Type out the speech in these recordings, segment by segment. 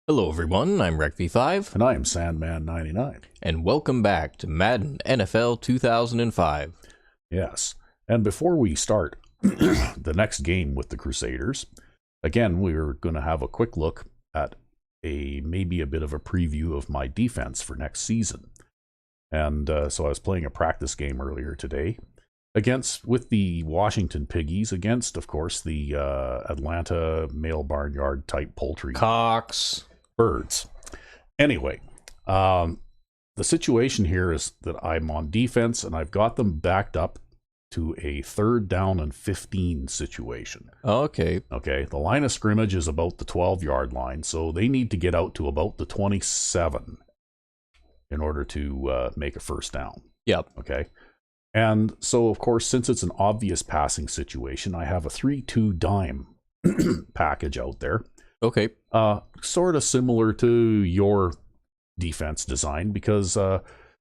Hello everyone, I'm RecV5, And I am Sandman99. and welcome back to Madden NFL 2005. Yes. And before we start the next game with the Crusaders, again, we're going to have a quick look at maybe a bit of a preview of my defense for next season. And so I was playing a practice game earlier today with the Washington Piggies against, of course, the Atlanta male barnyard type poultry Cox. birds. Anyway, the situation here is that I'm on defense and I've got them backed up to a 3rd down and 15 situation. Okay. Okay, the line of scrimmage is about the 12-yard line, so they need to get out to about the 27 in order to make a first down. Yep. Okay. And so, of course, since it's an obvious passing situation, I have a 3-2 dime package out there. Okay. Sort of similar to your defense design because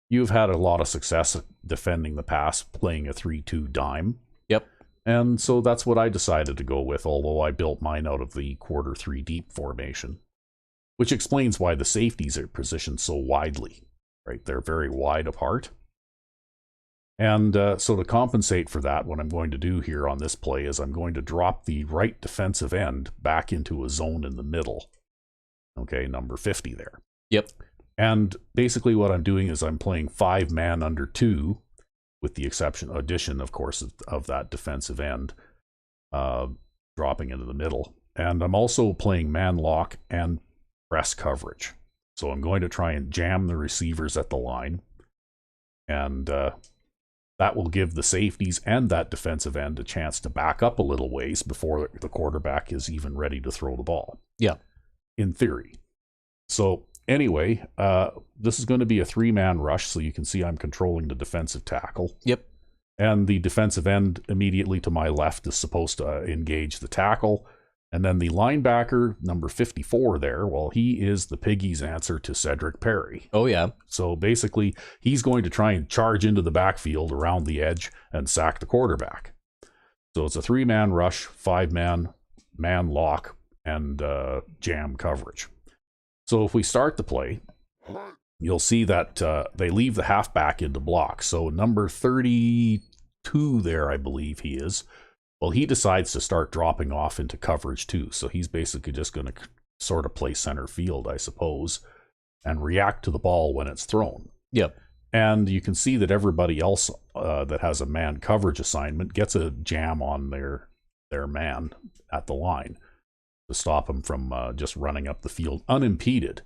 you've had a lot of success defending the pass playing a 3-2 dime. Yep. And so that's what I decided to go with, although I built mine out of the quarter 3 deep formation, which explains why the safeties are positioned so widely, right? They're very wide apart. And so to compensate for that, what I'm going to do here on this play is I'm going to drop the right defensive end back into a zone in the middle. Okay, number 50 there. Yep. And basically what I'm doing is I'm playing 5-man under 2, with the addition, of course, of that defensive end dropping into the middle. And I'm also playing man lock and press coverage. So I'm going to try and jam the receivers at the line. And that will give the safeties and that defensive end a chance to back up a little ways before the quarterback is even ready to throw the ball. Yeah. In theory. So anyway, this is going to be a 3-man rush, so you can see I'm controlling the defensive tackle. Yep. And the defensive end immediately to my left is supposed to engage the tackle. And then the linebacker, number 54 there, well, he is the Piggies' answer to Cedric Perry. Oh, yeah. So basically, he's going to try and charge into the backfield around the edge and sack the quarterback. So it's a 3-man rush, 5-man, man lock, and jam coverage. So if we start the play, you'll see that they leave the halfback into block. So number 32 there, I believe he is. Well, he decides to start dropping off into coverage too. So he's basically just going to sort of play center field, I suppose, and react to the ball when it's thrown. Yep. And you can see that everybody else that has a man coverage assignment gets a jam on their man at the line to stop him from just running up the field unimpeded.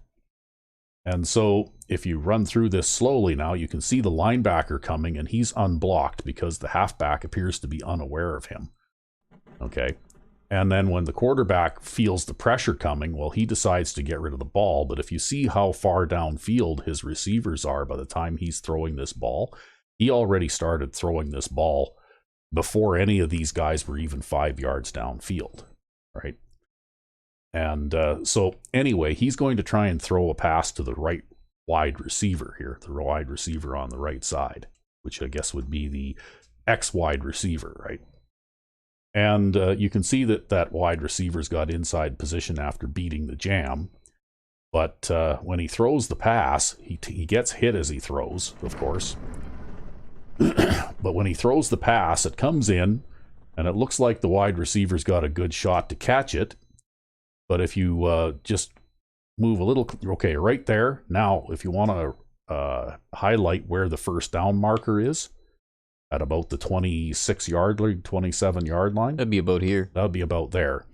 And so if you run through this slowly now, you can see the linebacker coming and he's unblocked because the halfback appears to be unaware of him. Okay. And then when the quarterback feels the pressure coming, well, he decides to get rid of the ball. But if you see how far downfield his receivers are by the time he's throwing this ball, he already started throwing this ball before any of these guys were even 5 yards downfield, right? And so anyway, he's going to try and throw a pass to the right wide receiver here, the wide receiver on the right side, which I guess would be the X wide receiver, right? And you can see that wide receiver's got inside position after beating the jam. But when he throws the pass, he gets hit as he throws, of course. But when he throws the pass, it comes in, and it looks like the wide receiver's got a good shot to catch it. But if you just move a little, okay, right there. Now, if you want to highlight where the first down marker is, at about the 26-yard line, 27-yard line. That'd be about here. That'd be about there.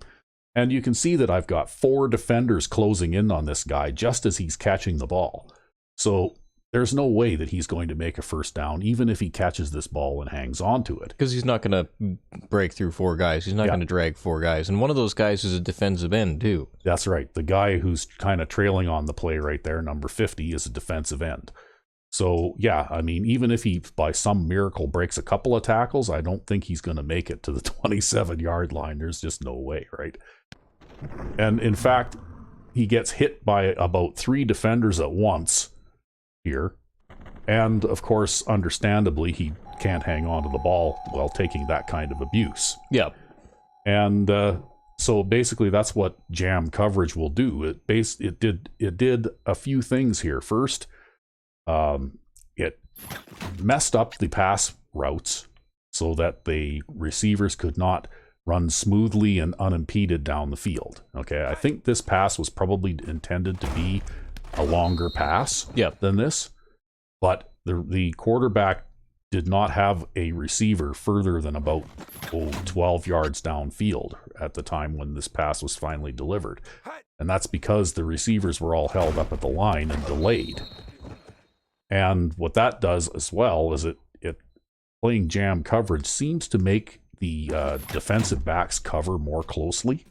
And you can see that I've got 4 defenders closing in on this guy just as he's catching the ball. So there's no way that he's going to make a first down, even if he catches this ball and hangs on to it. Because he's not going to break through 4 guys. He's not going to drag 4 guys. And one of those guys is a defensive end, too. That's right. The guy who's kind of trailing on the play right there, number 50, is a defensive end. So, yeah, I mean, even if he, by some miracle, breaks a couple of tackles, I don't think he's going to make it to the 27-yard line. There's just no way, right? And, in fact, he gets hit by about 3 defenders at once here. And, of course, understandably, he can't hang on to the ball while taking that kind of abuse. Yeah. And So basically, that's what jam coverage will do. It did a few things here. First, it messed up the pass routes so that the receivers could not run smoothly and unimpeded down the field. Okay, I think this pass was probably intended to be a longer pass than this, but the quarterback did not have a receiver further than about 12 yards downfield at the time when this pass was finally delivered. And that's because the receivers were all held up at the line and delayed. And what that does as well is it playing jam coverage seems to make the defensive backs cover more closely.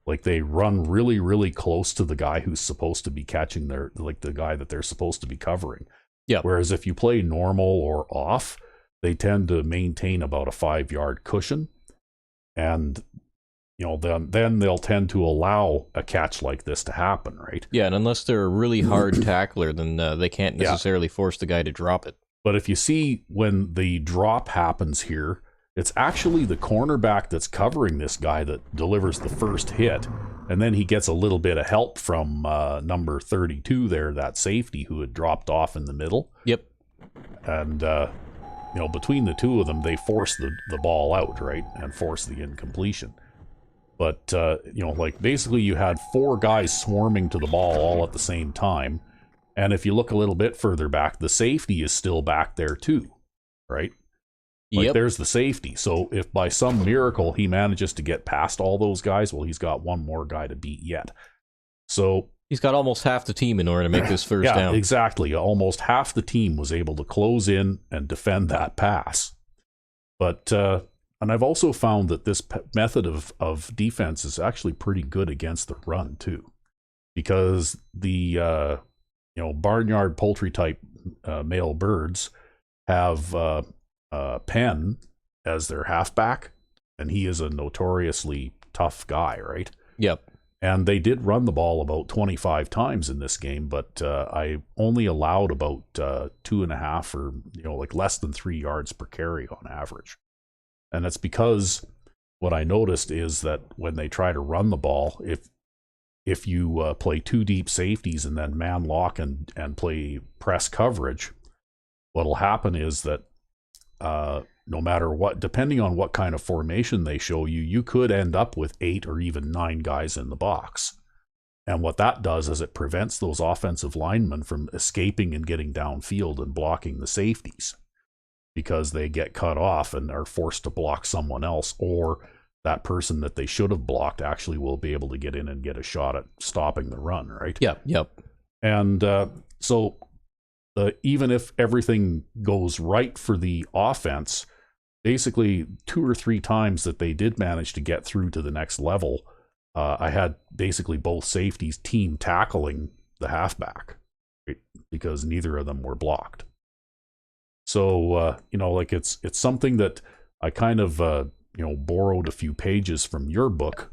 Like they run really, really close to the guy who's supposed to be catching the guy that they're supposed to be covering. Yeah. Whereas if you play normal or off, they tend to maintain about a 5-yard cushion. And, then they'll tend to allow a catch like this to happen, right? Yeah, and unless they're a really hard tackler, then they can't necessarily force the guy to drop it. But if you see when the drop happens here, it's actually the cornerback that's covering this guy that delivers the first hit. And then he gets a little bit of help from number 32 there, that safety who had dropped off in the middle. Yep. And, between the two of them, they force the ball out, right? And force the incompletion. But, basically you had 4 guys swarming to the ball all at the same time. And if you look a little bit further back, the safety is still back there too, right? Like there's the safety. So if by some miracle he manages to get past all those guys, well, he's got one more guy to beat yet. So he's got almost half the team in order to make this first down. Yeah, exactly. Almost half the team was able to close in and defend that pass. But and I've also found that this method of defense is actually pretty good against the run too, because the barnyard poultry type male birds have Penn as their halfback, and he is a notoriously tough guy, right? Yep. And they did run the ball about 25 times in this game, but I only allowed about 2.5 or less than 3 yards per carry on average. And that's because what I noticed is that when they try to run the ball, if you play 2 deep safeties and then man lock and play press coverage, what'll happen is that no matter what, depending on what kind of formation they show you, you could end up with 8 or even 9 guys in the box. And what that does is it prevents those offensive linemen from escaping and getting downfield and blocking the safeties, because they get cut off and are forced to block someone else, or that person that they should have blocked actually will be able to get in and get a shot at stopping the run, right? Yep. And so even if everything goes right for the offense, basically 2 or 3 times that they did manage to get through to the next level, I had basically both safeties team tackling the halfback, right? Because neither of them were blocked. So, it's something that I kind of, borrowed a few pages from your book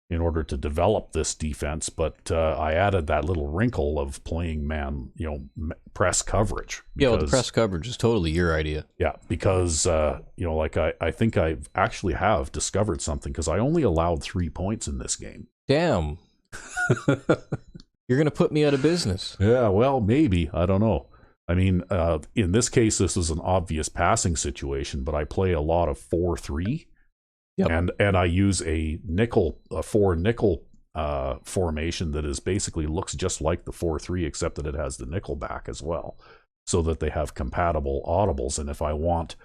in order to develop this defense, but I added that little wrinkle of playing press coverage. Because, the press coverage is totally your idea. Yeah, because, I think I actually have discovered something, because I only allowed 3 points in this game. Damn. You're going to put me out of business. Yeah, well, maybe. I don't know. I mean, in this case, this is an obvious passing situation, but I play a lot of 4-3. Yep. And I use a 4-nickel formation that is basically looks just like the 4-3, except that it has the nickel back as well, so that they have compatible audibles. And if I want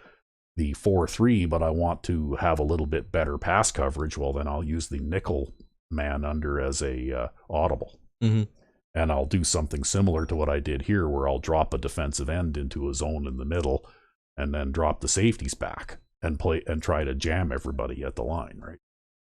the 4-3, but I want to have a little bit better pass coverage, well, then I'll use the nickel man under as a audible. Mm-hmm. And I'll do something similar to what I did here, where I'll drop a defensive end into a zone in the middle and then drop the safeties back and play and try to jam everybody at the line, right?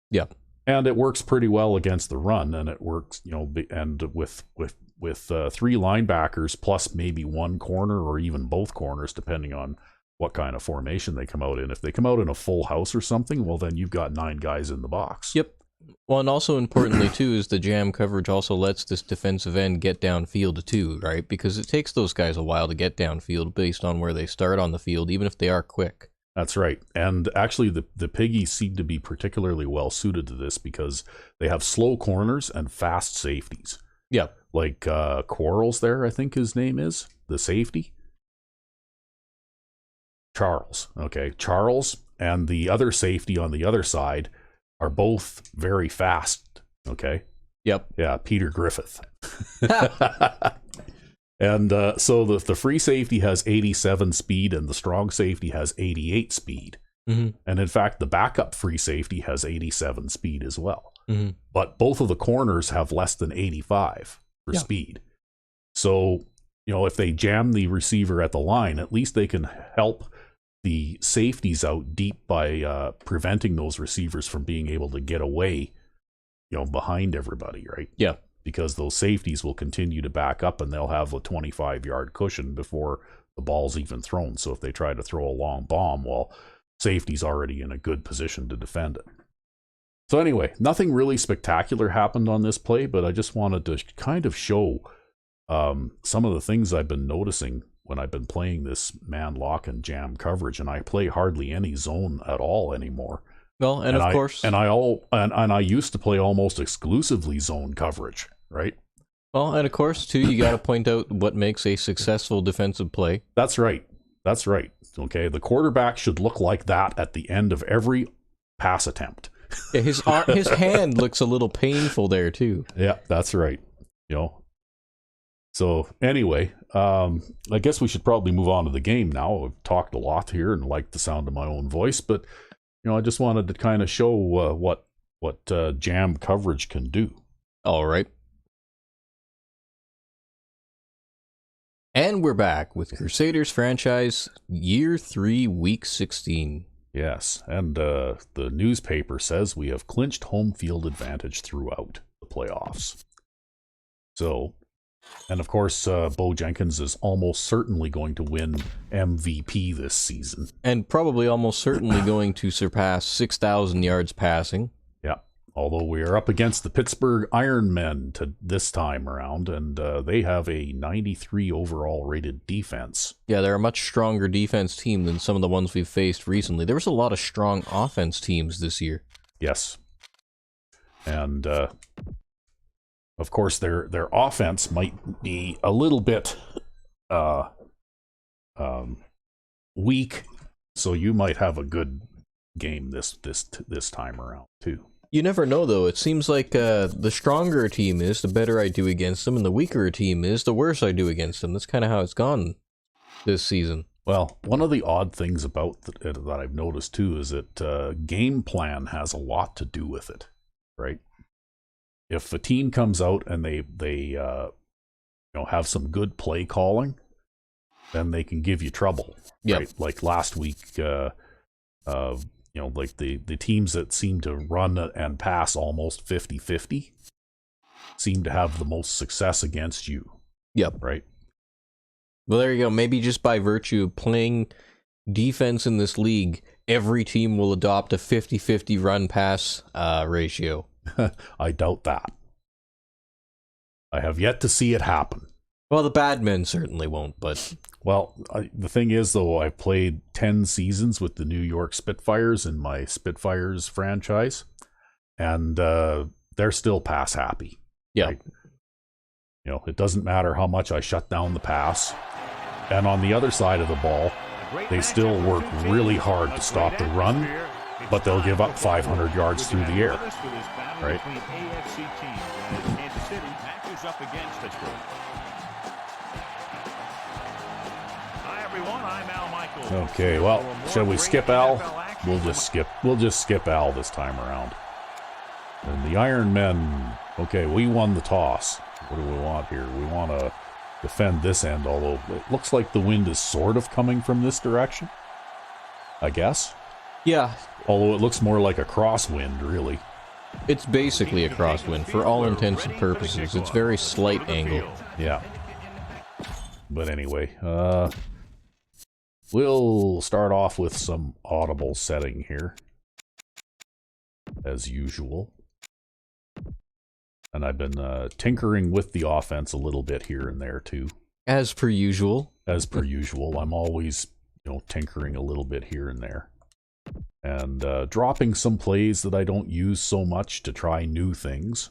Yeah. And it works pretty well against the run, and it works, and with 3 linebackers plus maybe 1 corner or even both corners, depending on what kind of formation they come out in. If they come out in a full house or something, well, then you've got 9 guys in the box. Yep. Well, and also importantly, too, is the jam coverage also lets this defensive end get downfield, too, right? Because it takes those guys a while to get downfield based on where they start on the field, even if they are quick. That's right. And actually, the piggies seem to be particularly well suited to this because they have slow corners and fast safeties. Yeah. Like Quarles there, I think his name is, the safety. Charles. Okay. Charles and the other safety on the other side are both very fast. Okay. Yep. Yeah, Peter Griffith. And so the free safety has 87 speed and the strong safety has 88 speed. Mm-hmm. And in fact, the backup free safety has 87 speed as well. Mm-hmm. But both of the corners have less than 85 for speed. So, if they jam the receiver at the line, at least they can help the safeties out deep by preventing those receivers from being able to get away, behind everybody, right? Yeah. Because those safeties will continue to back up and they'll have a 25-yard cushion before the ball's even thrown. So if they try to throw a long bomb, well, safety's already in a good position to defend it. So anyway, nothing really spectacular happened on this play, but I just wanted to kind of show some of the things I've been noticing when I've been playing this man lock and jam coverage, and I play hardly any zone at all anymore. Well, and of course, I used to play almost exclusively zone coverage, right? Well, and of course, too, you got to point out what makes a successful defensive play. That's right. Okay, the quarterback should look like that at the end of every pass attempt. Yeah, his hand looks a little painful there too. Yeah, that's right. So anyway, I guess we should probably move on to the game now. I've talked a lot here and like the sound of my own voice, but I just wanted to kind of show what jam coverage can do. All right. And we're back with Crusaders franchise year 3, week 16. Yes, and the newspaper says we have clinched home field advantage throughout the playoffs. So, and of course, Bo Jenkins is almost certainly going to win MVP this season. And probably almost certainly going to surpass 6,000 yards passing. Yeah, although we are up against the Pittsburgh Ironmen this time around, and they have a 93 overall rated defense. Yeah, they're a much stronger defense team than some of the ones we've faced recently. There was a lot of strong offense teams this year. Yes. And of course, their offense might be a little bit weak, so you might have a good game this time around too. You never know, though. It seems like the stronger a team is, the better I do against them, and the weaker a team is, the worse I do against them. That's kind of how it's gone this season. Well, one of the odd things about that I've noticed too is that game plan has a lot to do with it, right? If a team comes out and they have some good play calling, then they can give you trouble. Yep. Right? Like last week, like the teams that seem to run and pass almost 50-50 seem to have the most success against you. Yep. Right? Well, there you go. Maybe just by virtue of playing defense in this league, every team will adopt a 50-50 run-pass ratio. I doubt that. I have yet to see it happen. Well, the bad men certainly won't, but... Well, the thing is, though, I've played 10 seasons with the New York Spitfires in my Spitfires franchise, and they're still pass happy. Yeah. Right? It doesn't matter how much I shut down the pass. And on the other side of the ball, they still work really hard to stop the run, but they'll give up 500 yards through the air. Right? Okay, well, shall we skip Al? We'll just skip Al this time around. And the Ironmen, okay, we won the toss. What do we want here? We want to defend this end, although it looks like the wind is sort of coming from this direction, I guess. Yeah. Although it looks more like a crosswind, really. It's basically a crosswind for all intents and purposes. It's very slight angle. Yeah. But anyway, we'll start off with some audible setting here, as usual. And I've been tinkering with the offense a little bit here and there, too. As per usual. As per usual. I'm always tinkering a little bit here and there. And dropping some plays that I don't use so much to try new things.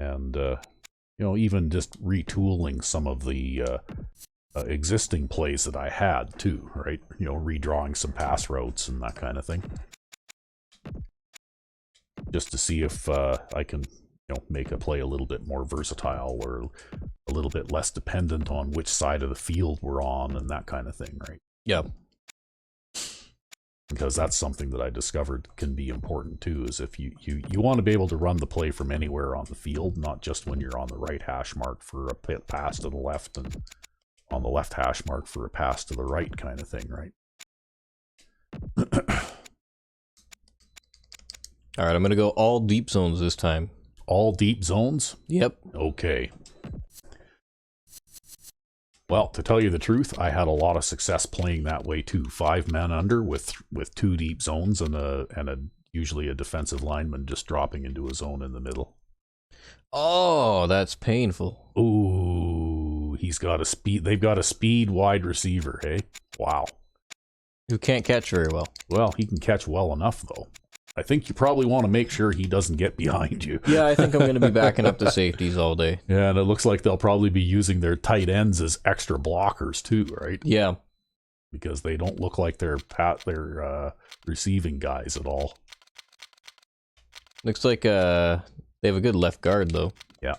And, even just retooling some of the existing plays that I had, too, right? Redrawing some pass routes and that kind of thing. Just to see if I can, make a play a little bit more versatile or a little bit less dependent on which side of the field we're on and that kind of thing, right? Yeah. Because that's something that I discovered can be important too, is if you want to be able to run the play from anywhere on the field, not just when you're on the right hash mark for a pass to the left and on the left hash mark for a pass to the right kind of thing, right? All right, I'm going to go all deep zones this time. All deep zones? Yep. Okay. Well, to tell you the truth, I had a lot of success playing that way too. 5 men under with 2 deep zones and usually a defensive lineman just dropping into a zone in the middle. Oh, that's painful. Ooh, they've got a speed wide receiver, hey? Wow. Who can't catch very well. Well, he can catch well enough though. I think you probably want to make sure he doesn't get behind you. Yeah, I think I'm going to be backing up the safeties all day. Yeah, and it looks like they'll probably be using their tight ends as extra blockers too, right? Yeah. Because they don't look like they're receiving guys at all. Looks like they have a good left guard, though. Yeah.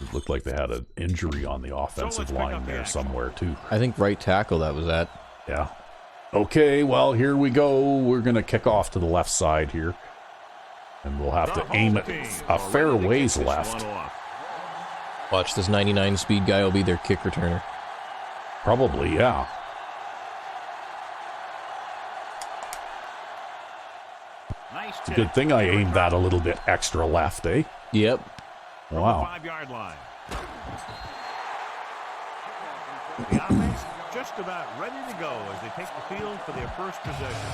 It looked like they had an injury on the offensive line there somewhere too. I think right tackle that was at. Yeah. Okay, well, here we go. We're going to kick off to the left side here. And we'll have to aim it a fair ways left. Watch, this 99 speed guy will be their kick returner. Probably, yeah. It's a good thing I aimed that a little bit extra left, eh? Yep. Wow. 5-yard line. The offense just about ready to go as they take the field for their first possession.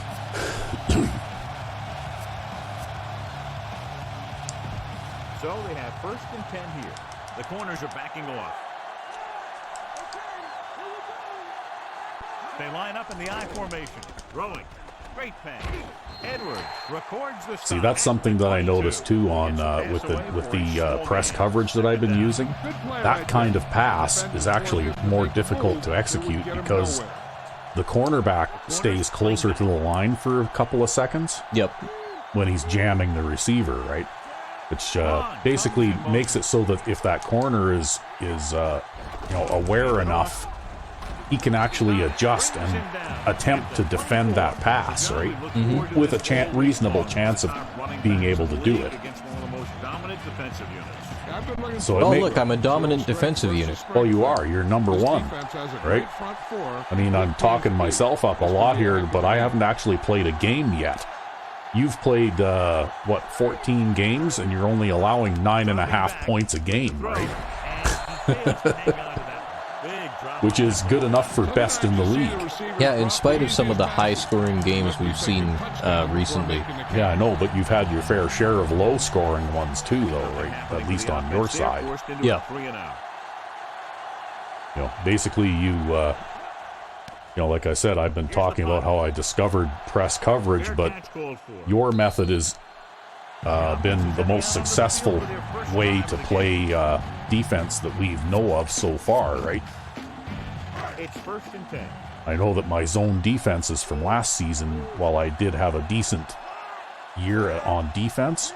So they have 1st and 10 here. The corners are backing off. They line up in the I formation. Throwing. Great pass. Edwards records the stop. See, that's something that I noticed too on with the press coverage that I've been using. That kind of pass is actually more difficult to execute because the cornerback stays closer to the line for a couple of seconds. Yep. When he's jamming the receiver, right? Which basically makes it so that if that corner is aware enough, he can actually adjust and attempt to defend that pass, right? Mm-hmm. With a reasonable chance of being able to do it. So look, I'm a dominant defensive unit. Well, you are. You're number 1, right? I mean, I'm talking myself up a lot here, but I haven't actually played a game yet. You've played, 14 games, and you're only allowing 9.5 points a game, right? Which is good enough for best in the league. Yeah, in spite of some of the high-scoring games we've seen recently. Yeah, I know, but you've had your fair share of low-scoring ones too, though, right? At least on your side. Yeah. Basically, like I said, I've been talking about how I discovered press coverage, but your method has been the most successful way to play defense that we know of so far, right? It's 1st and 10. I know that my zone defenses from last season, while I did have a decent year on defense,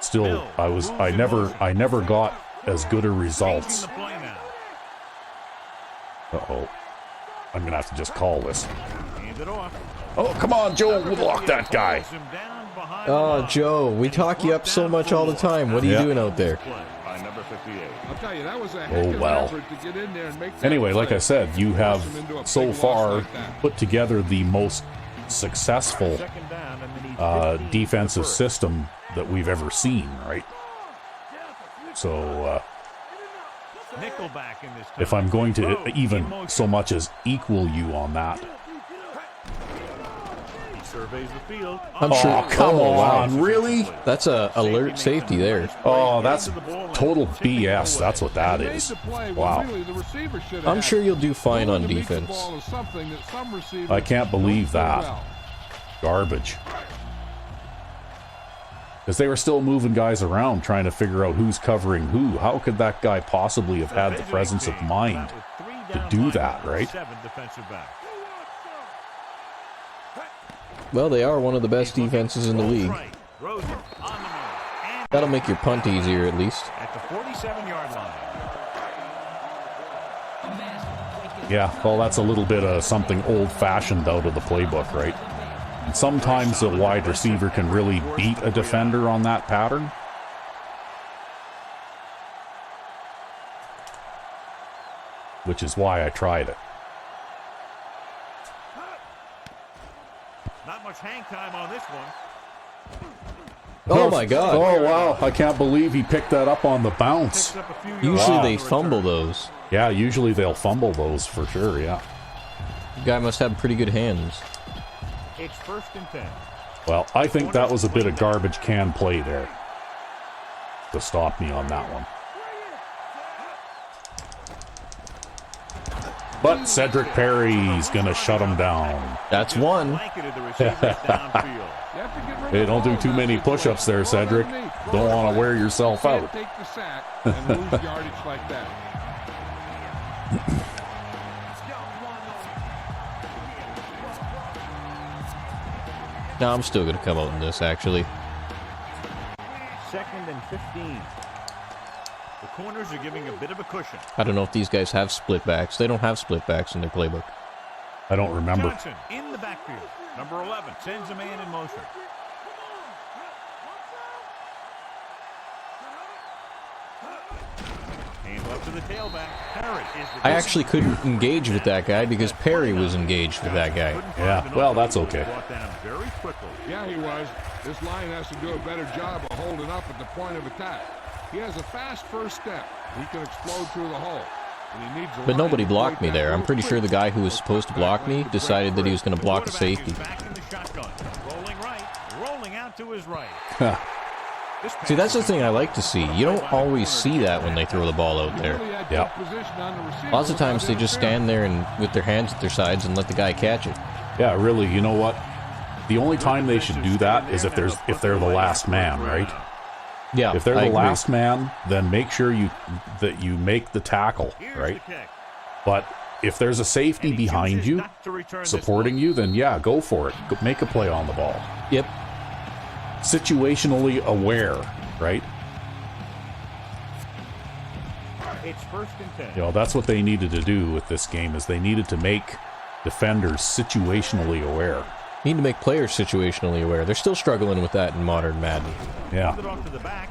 still I never got as good a results. Uh-oh. I'm gonna have to just call this. Oh, come on, Joe, we'll block that guy. Oh, Joe, we talk you up so much all the time. What are you doing out there? Oh, well. Anyway, like I said, you have so far put together the most successful defensive system that we've ever seen, right? So, if I'm going to even so much as equal you on that, Surveys the field. I'm sure. Oh, come Oh, wow. on, really? That's a alert safety there. Oh, that's total BS. That's what that is. Wow. I'm sure you'll do fine on defense. I can't believe that. Garbage. Because they were still moving guys around trying to figure out who's covering who. How could that guy possibly have had the presence of mind to do that, right? Well, they are one of the best defenses in the league. That'll make your punt easier at least. At the 47-yard line. Yeah, well, that's a little bit of something old-fashioned out of the playbook, right? And sometimes a wide receiver can really beat a defender on that pattern. Which is why I tried it. Not much hang time on this one. Oh my god. Oh wow, I can't believe he picked that up on the bounce. Picks up a few yards Usually on they the fumble return. those. Yeah, usually they'll fumble those for sure, yeah. The guy must have pretty good hands. It's 1st and 10. Well, I think that was a bit of garbage can play there to stop me on that one. But Cedric Perry's going to shut him down. That's one. Blanketed the receivers downfield. Hey, don't do too many push-ups there, Cedric. Don't want to wear yourself out. Take the sack and lose yardage like that. No, I'm still going to come out in this, actually. 2nd and 15. The corners are giving a bit of a cushion. I don't know if these guys have split backs. They don't have split backs in their playbook. I don't remember. Johnson in the backfield. Number 11 sends a man in motion. Hand up to the tailback. Parrott is the I actually couldn't engage with that guy because Perry was engaged with that guy. Yeah, well, that's okay. Brought down very quickly. Yeah, he was. This line has to do a better job of holding up at the point of attack. He has a fast first step. He can explode through the hole. And he needs a But line nobody to blocked break me that there. I'm real pretty sure the quick. guy who was supposed to block me decided that he was going to block a safety. Back in the shotgun. Rolling right. Rolling out to his right. This See, that's the pass thing I like to see. You don't always see that when they throw the ball out there. Really had Yeah. good position on the receiver Lots of times they without just stand there and with their hands at their sides and let the guy catch it. Yeah, really, you know what? The only time they should do that is if they're the last man, right? Yeah, If they're I the agree. last man, then make sure that you make the tackle, Here's right? the kick. But if there's a safety And he behind chooses you not to return this supporting one. you, then yeah, go for it. Go, make a play on the ball. Yep. Situationally aware, right? It's 1st and 10. You know, that's what they needed to do with this game is they needed to make defenders situationally aware. Need to make players situationally aware. They're still struggling with that in modern Madden. Yeah. It off to the back.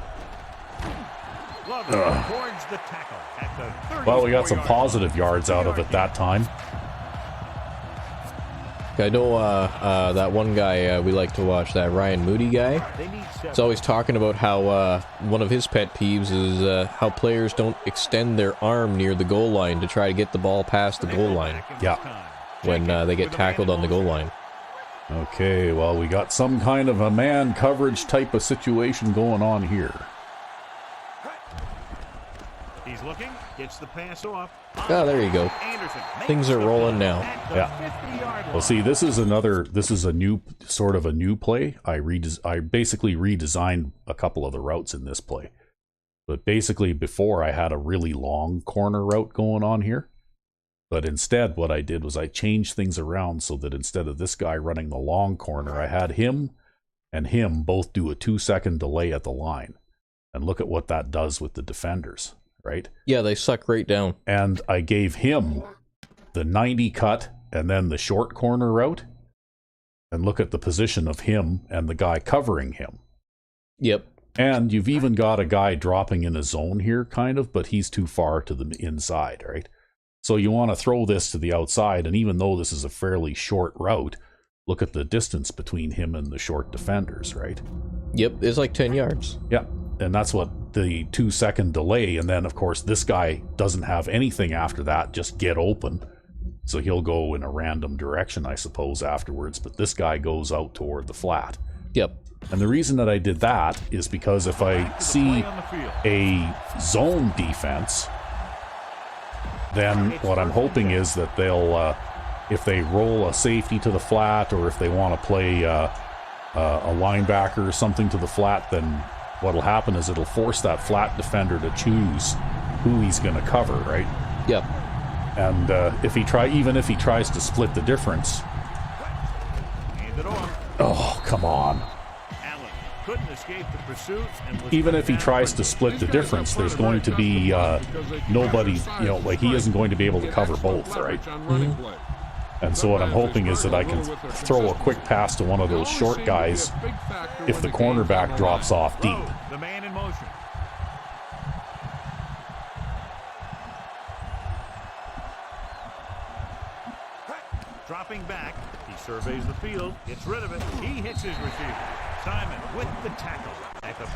Glover towards the tackle at the 34 Well, we got some yard positive yards out of it that time. I know that one guy we like to watch, that Ryan Moody guy. line. They need 7. He's always talking about how one of his pet peeves is how players don't extend their arm near the goal line to try to get the ball past the goal line Yeah. when they get tackled on the goal line. Okay, well, we got some kind of a man coverage type of situation going on here. He's looking, gets the pass off. Oh, there you go. Anderson Things are rolling now. Yeah. Well, see, this is a new sort of a new play. I basically redesigned a couple of the routes in this play. But basically before I had a really long corner route going on here. But instead what I did was I changed things around so that instead of this guy running the long corner, I had him and him both do a 2-second delay at the line. And look at what that does with the defenders, right? Yeah, they suck right down. And I gave him the 90 cut and then the short corner route. And look at the position of him and the guy covering him. Yep. And you've even got a guy dropping in a zone here, kind of, but he's too far to the inside, right? So you want to throw this to the outside, and even though this is a fairly short route, look at the distance between him and the short defenders, right? Yep, it's like 10 yards. Yeah, and that's what the 2-second delay, and then, of course, this guy doesn't have anything after that, just get open. So he'll go in a random direction, I suppose, afterwards. But this guy goes out toward the flat. Yep. And the reason that I did that is because if I see a zone defense, then what I'm hoping is that they'll, if they roll a safety to the flat, or if they want to play a linebacker or something to the flat, then what'll happen is it'll force that flat defender to choose who he's going to cover, right? Yep. And even if he tries to split the difference, oh, come on. Couldn't escape the pursuit and was Even if he tries to split the difference, there's going to be nobody, like he isn't going to be able to cover both, right? And so what I'm hoping is that I can throw a quick pass to one of those short guys if the cornerback drops off deep. the man in motion. Dropping back, he surveys the field, gets rid of it, he hits his receiver. Simon with the tackle.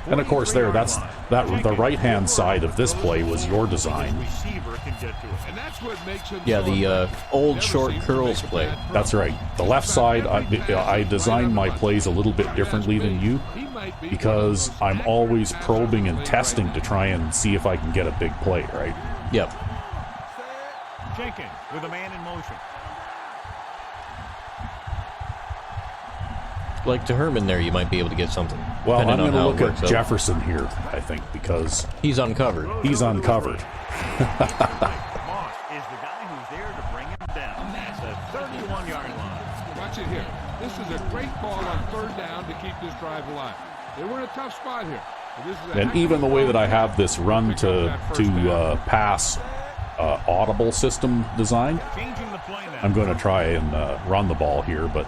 And of course the right-hand side of this play was your design. Yeah, the old short curls play. That's right. The left side, I designed my plays a little bit differently than you because I'm always probing and testing to try and see if I can get a big play, right? Yep. Jenkins with a man in motion. Like to Herman there, you might be able to get something. Well, I'm going to look at Jefferson here, I think, because he's uncovered. He's uncovered. Moss is the guy who's there to bring him down. That's a 31-yard line. Watch it here. This is a great ball on third down to keep this drive alive. They were in a tough spot here. And even the way that I have this run to pass audible system design, I'm going to try and run the ball here, but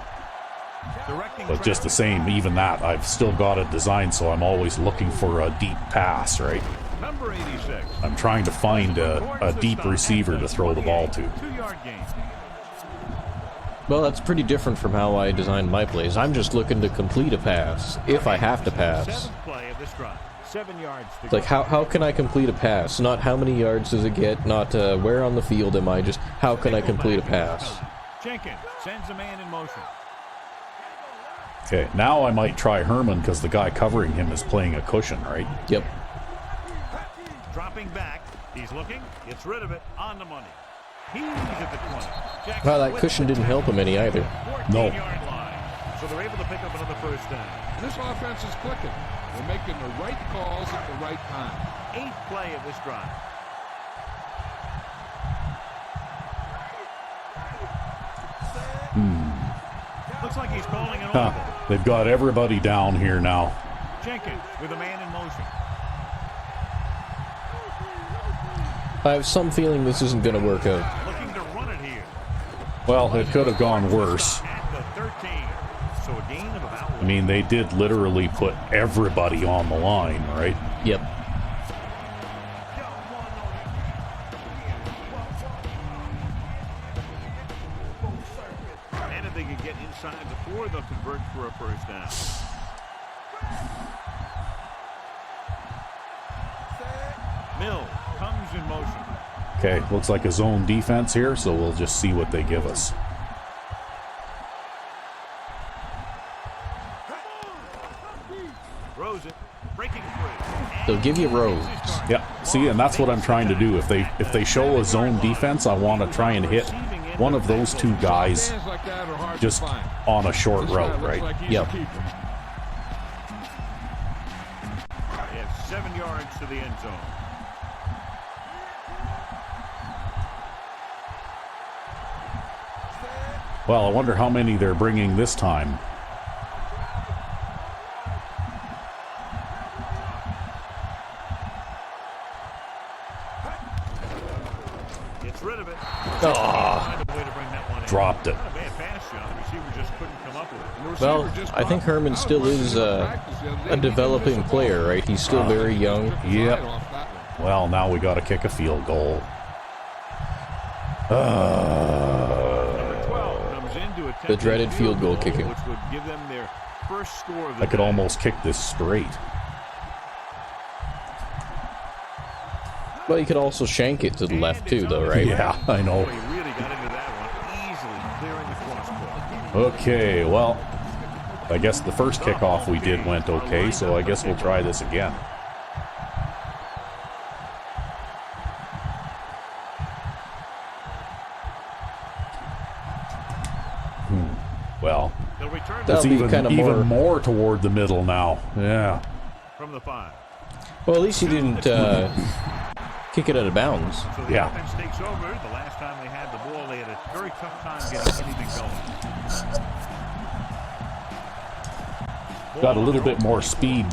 just the same, even that, I've still got it designed so I'm always looking for a deep pass, right? Number 86. I'm trying to find a deep receiver to throw the ball to. 2-yard gain. Well, that's pretty different from how I designed my plays. I'm just looking to complete a pass, if I have to pass. Seventh play of this drive. 7 yards to It's like, how can I complete a pass? Not how many yards does it get, not where on the field am I, just how can I complete a pass? Jenkins sends a man in motion. Okay, now I might try Herman because the guy covering him is playing a cushion, right? Yep. Dropping back, he's looking, gets rid of it, on the money. He's at the 20. Jackson Well, that cushion didn't help him any either. No. 14-yard line. So they're able to pick up another first down. This offense is clicking. They're making the right calls at the right time. 8th play of this drive. Looks like he's calling an audible. They've got everybody down here now. Jenkins with a man in motion. I have some feeling this isn't going to work out. Looking to run it here. Well, it could have gone worse. At the 13. So a gain of about I mean, they did literally put everybody on the line, right? Yep. And if they can get inside the 4, they'll convert for a first down. Mills comes in motion. Okay, looks like a zone defense here, so we'll just see what they give us. Throws it, breaking free. They'll give you rows. Yeah, see, and that's what I'm trying to do. If they show a zone defense, I want to try and hit one of those two guys just on a short route, right? Yep. He has 7 yards to the end zone. Well, I wonder how many they're bringing this time. Gets rid of it. Ah, Find a way to bring that one in. dropped it. Not a bad pass, John. The receiver just couldn't come up with it. Well, I think Herman still is a developing player, right? He's still very young. Yep. Well, now we got to kick a field goal. Number 12 comes in to attempt The dreaded a field goal kicking. which would give them their first score of the I could day. almost kick this straight. Well, you could also shank it to the left too, though, right? Yeah, I know. He really got into that one. Okay, well, I guess the first kickoff we did went okay, so I guess we'll try this again. Well, That'll be kind of even more toward the middle now. Yeah. From the 5. Well, at least you didn't kick it out of bounds. So the Yeah. offense takes over. The last time they had the ball, they had a very tough time getting anything going. Got a little bit more speed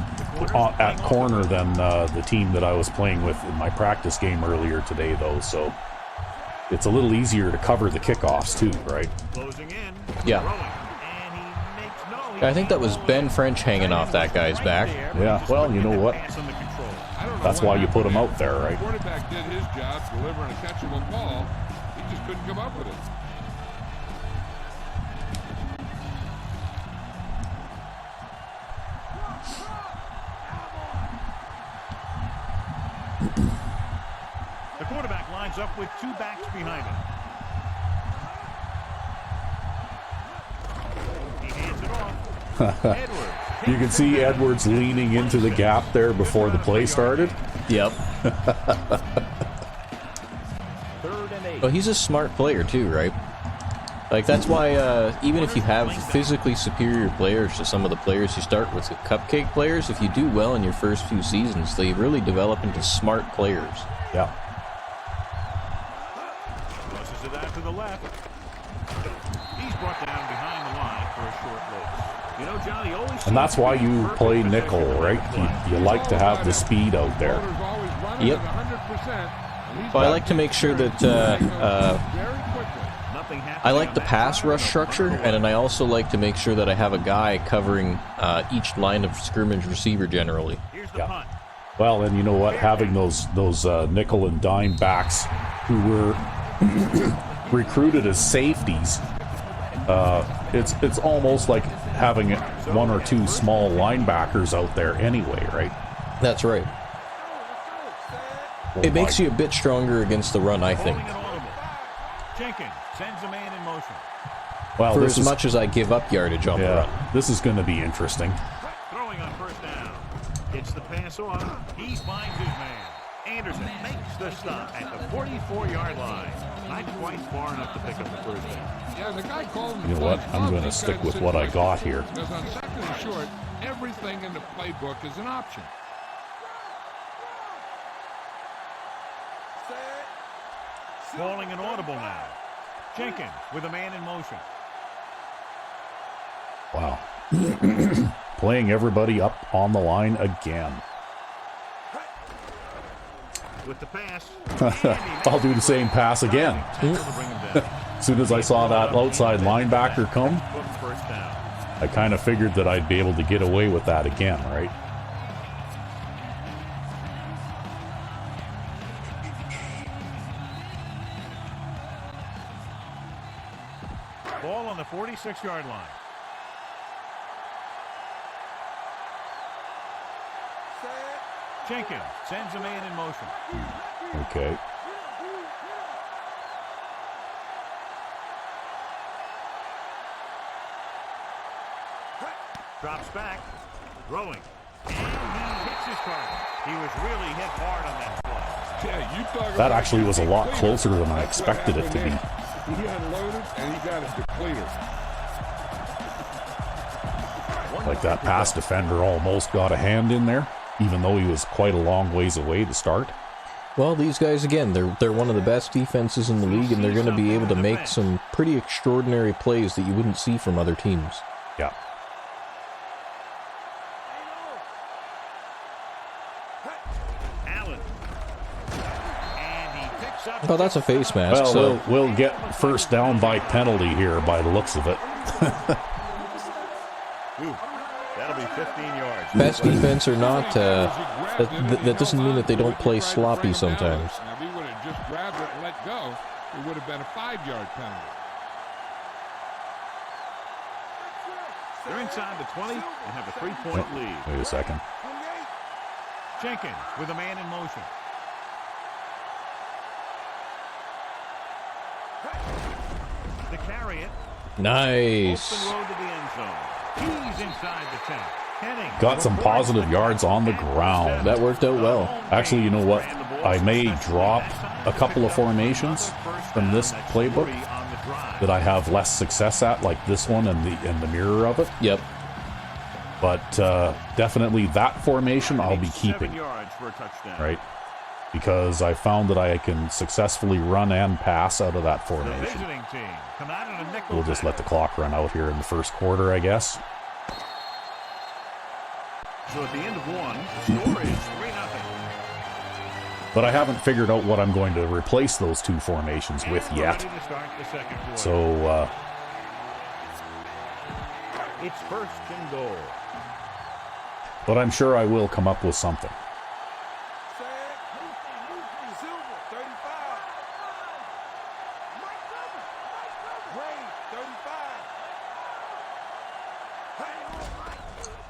at corner than the team that I was playing with in my practice game earlier today, though, so it's a little easier to cover the kickoffs, too, right? Closing in. Yeah. Throwing. And he makes no. I think that was Ben French hanging off that guy's back. Yeah, well, you know what? That's why you put him out there, right? The quarterback did his job, delivering a catchable ball. He just couldn't come up with it. The quarterback lines up with 2 backs behind him. He hands it off. Edwards. You can see Edwards leaning into the gap there before the play started. Yep. 3rd and 8. Well, he's a smart player too, right? Like, that's why even if you have physically superior players to some of the players you start with, the cupcake players, if you do well in your first few seasons, they really develop into smart players. Yeah. Crosses it out to the left. He's brought down behind the line for a short loss. You know, John, he always And that's why you play nickel, right? You like to have the speed out there. Bowler's always running Yep. at 100%, and he's Well, I got like to make sure that very quickly. nothing happened I like on the that pass drive, rush no structure, punt and then I also like to make sure that I have a guy covering each line of scrimmage receiver generally. Here's the Yeah. punt. Well, and you know what? Having those nickel and dime backs who were recruited as safeties, it's almost like having 1 or 2 small linebackers out there anyway, right? That's right. Oh It makes my- you a bit stronger against the run, I think. Calling an audible. Jenkins sends a man in motion. Well, For this as is, much as I give up yardage on the yeah, run. this is going to be interesting. Throwing on 1st down. Gets the pass off. He finds his man. Anderson makes the stop at the 44-yard line. Not quite far enough to pick up the 1st down. Yeah, the guy called him. You know what? I'm going to stick with what I got here. Because on 2nd and short, everything in the playbook is an option. Calling an audible now. Jenkins with a man in motion. Wow. Playing everybody up on the line again. With the pass. I'll do the same pass again. Able to bring him down. As soon as I saw that outside linebacker come, Book 1st down. I kind of figured that I'd be able to get away with that again, right? Ball on the 46-yard line. Jenkins sends a man in motion. Okay. Drops back. Throwing. And he hits his target. He was really hit hard on that play. Yeah, you talk That about actually was a lot depleter. closer than I That's what expected it to happened be. there. He unloaded and he got a depleter. Like that pass defender almost got a hand in there, even though he was quite a long ways away to start. Well, these guys, again, they're one of the best defenses in the league, and they're going to be able to make some pretty extraordinary plays that you wouldn't see from other teams. Yeah. Allen. And he picks up. Oh, that's a face mask, Well, so we'll get first down by penalty here by the looks of it. Ooh, that'll be 15 yards. best defense or not, that doesn't mean that they don't play sloppy sometimes. Now, if he would have just grabbed it and let go, it would have been a 5-yard penalty. They're inside the 20 and have a 3-point lead. Wait a second. Jenkins with a man in motion. To carry it, Nice. Open road to the end zone. He's inside the 10. Heading. Got some positive yards on the ground. That worked out well. Actually, you know what? I may drop a couple of formations from this playbook that I have less success at, like this one and the mirror of it. Yep. But definitely that formation I'll be 7 keeping, yards for a touchdown. right? Because I found that I can successfully run and pass out of that The formation. visiting team come out in a nickel. We'll just let the clock run out here in the first quarter, I guess. So at the end of one, score is 3-0. But I haven't figured out what I'm going to replace those two formations with And we're yet. ready to start the second quarter. So, It's first and goal. but I'm sure I will come up with something.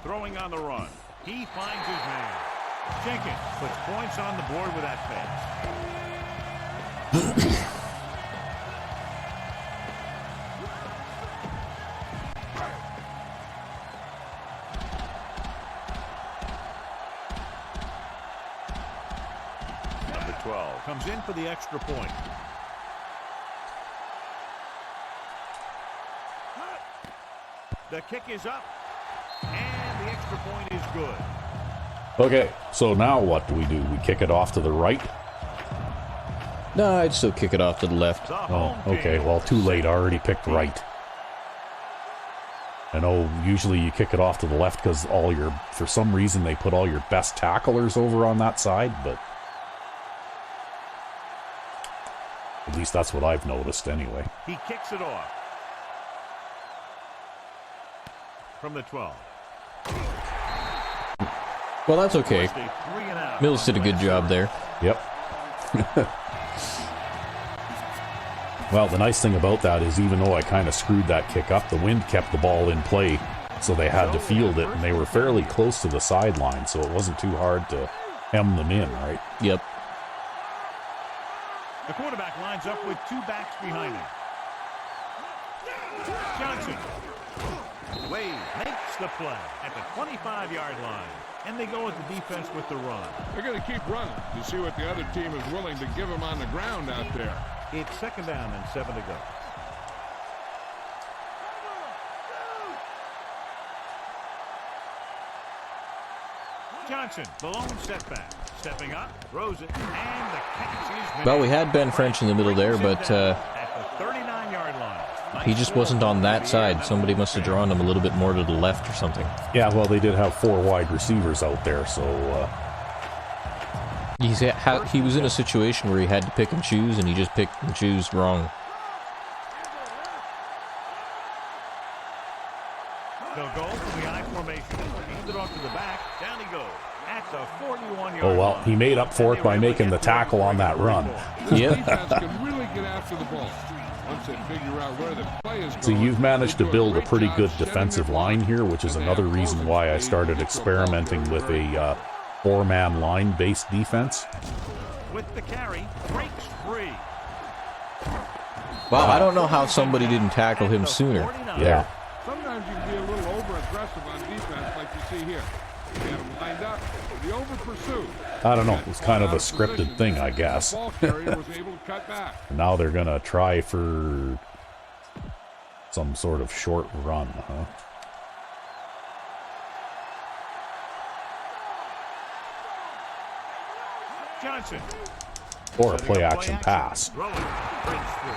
Throwing on the run. He finds his man. Jenkins puts points on the board with that pass. Number 12 comes in for the extra point. The kick is up, and the extra point is good. Okay, so now what do? We kick it off to the right? No, I'd still kick it off to the left. The Oh, home okay, team. well, too late. I already picked right. I know usually you kick it off to the left because for some reason they put all your best tacklers over on that side, but at least that's what I've noticed anyway. He kicks it off. From the 12. Well, that's okay. Stay 3 and out. Mills did a good job there. Yep. Well, the nice thing about that is even though I kind of screwed that kick up, the wind kept the ball in play, so they had to field it, and they were fairly close to the sideline, so it wasn't too hard to hem them in, right? Yep. The quarterback lines up with 2 backs behind him. Johnson. Wade makes the play at the 25-yard line. And they go with the defense with the run. They're going to keep running to see what the other team is willing to give them on the ground out there. It's second down and 7 to go. Johnson, the lone setback. Stepping up, throws it, and the catch is Well, we had Ben French in the middle there, but at the 39-yard line. he just wasn't on that side. Somebody must have drawn him a little bit more to the left or something. Yeah, well, they did have 4 wide receivers out there, so He was in a situation where he had to pick and choose, and he just picked and chose wrong. They'll go from the I formation. Hand it off to the back. Down he goes. At the 41-yard oh well, line. he made up for it by making the tackle on that run. Yep. Defense can really get after the ball. Once they figure out where the play is So going, you've managed to they do build a great pretty job good shedding defensive their line block. here, which is And they another have reason why I opposing started speed to get the ball experimenting with a 4-man line-based defense. With the carry, breaks free. Well, I don't know how somebody didn't tackle him sooner. Yeah. Sometimes you can be a little over-aggressive on defense like you see here. You get them lined up, the over-pursuit. I don't know, it's kind of a scripted thing, I guess. The ball carrier was able to cut back. Now they're going to try for some sort of short run, huh? Johnson. Or a play-action pass. Throwing, breaks through.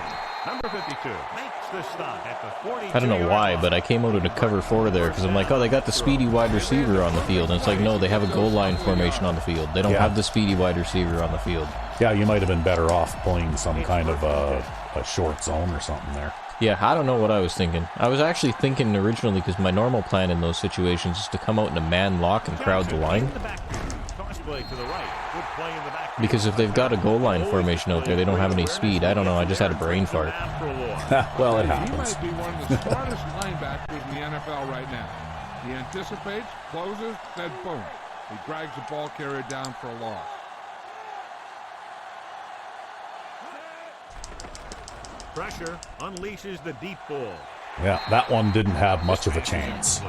Number 52 makes the stop at the 42. I don't know why, but I came out in a cover 4 there because I'm like, oh, they got the speedy wide receiver on the field. And it's like, no, they have a goal line formation on the field. They don't Yeah. have the speedy wide receiver on the field. Yeah, you might have been better off playing some kind of a short zone or something there. Yeah, I don't know what I was thinking. I was actually thinking originally because my normal plan in those situations is to come out in a man lock and crowd the line. Toss play to the right. Good play in the back. Because if they've got a goal line formation out there, they don't have any speed. I don't know, I just had a brain fart. Well, it He happens. might be one of the smartest linebackers in the NFL right now. He anticipates, closes, then boom. He drags the ball carrier down for a loss. Pressure unleashes the deep ball. Yeah, that one didn't have much of a chance.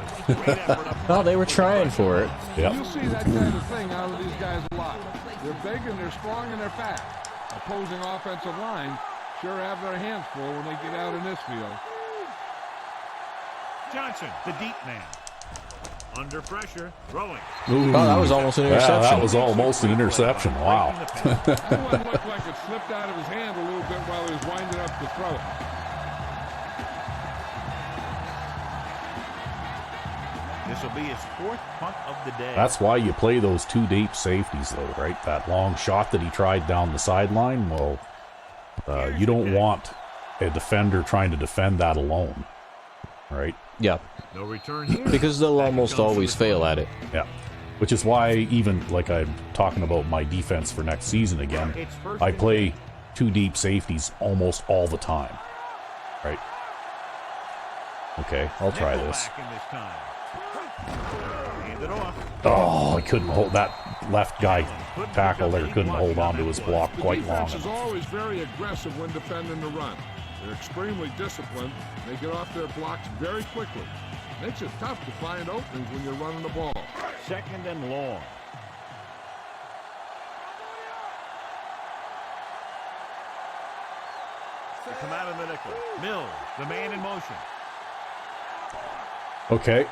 Well, they were trying for it. Yep. You'll see that kind of thing out of these guys a lot. They're big and they're strong and they're fast. Opposing offensive line sure have their hands full when they get out in this field. Johnson, the deep man. Under pressure, throwing. Oh, that was almost an Yeah, interception. that was almost an interception. Wow. That one looked like it slipped out of his hand a little bit while he was winding up to throw it. This will be his 4th punt of the day. That's why you play those 2 deep safeties, though, right? That long shot that he tried down the sideline, well, you don't want a defender trying to defend that alone, right? Yeah, No return here. because they'll almost always fail at it. Yeah. Which is why, even like I'm talking about my defense for next season again, I play 2 deep safeties almost all the time, right? Okay, I'll try this. Hand it off. Oh, I couldn't hold that left guy tackle there. Couldn't hold on to his block quite long Defense is enough. always very aggressive when defending the run. They're extremely disciplined. They get off their blocks very quickly. Makes it tough to find openings when you're running the ball. 2nd and long. They come out of the nickel. Mills, the man in motion. Okay.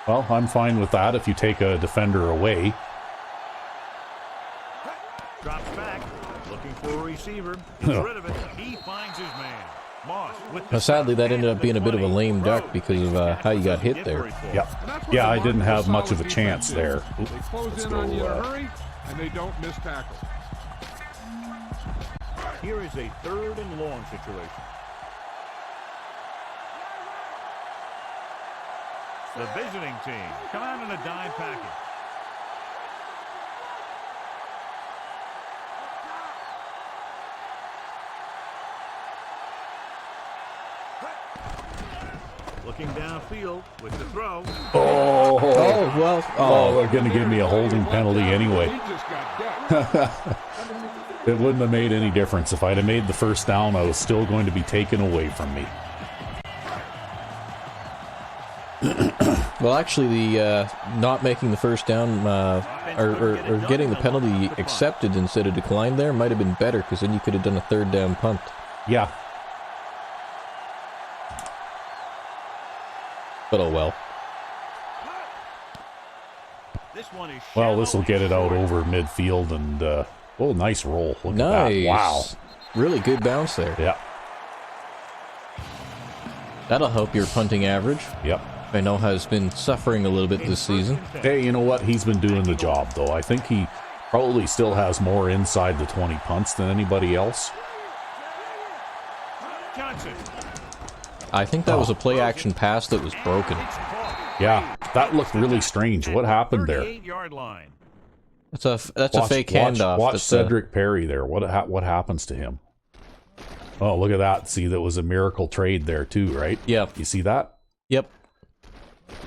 Well, I'm fine with that if you take a defender away. Drops back, looking for a receiver. Gets rid of it. He finds his man. Moss with the Now, sadly, that ended up being a bit of a lame duck because of how you got hit there. Yep. Yeah, I didn't have much of a chance there. They close in on you in a hurry, and they don't miss tackle. Here is a 3rd and long situation. The visiting team come out in a dime package. Looking downfield with the throw. Oh, Oh, well. oh, they're going to give me a holding penalty anyway. He just got decked. It wouldn't have made any difference. If I'd have made the first down, I was still going to be taken away from me. Well, actually, the not making the first down or getting the penalty accepted instead of declined there might have been better because then you could have done a 3rd down punt. Yeah. But oh well. This one is Well, this will get it out over midfield and, oh, nice roll. Look at that. Wow. Really good bounce there. Yeah. That'll help your punting average. Yep. I know has been suffering a little bit this season. Hey, you know what? He's been doing the job, though. I think he probably still has more inside the 20 punts than anybody else. Johnson. I think that was a play-action pass that was broken. Yeah, that looked really strange. What happened there? 38-yard line. That's a fake handoff. Watch That's Cedric Perry there. What happens to him? Oh, look at that. See, that was a miracle trade there, too, right? Yep. You see that? Yep.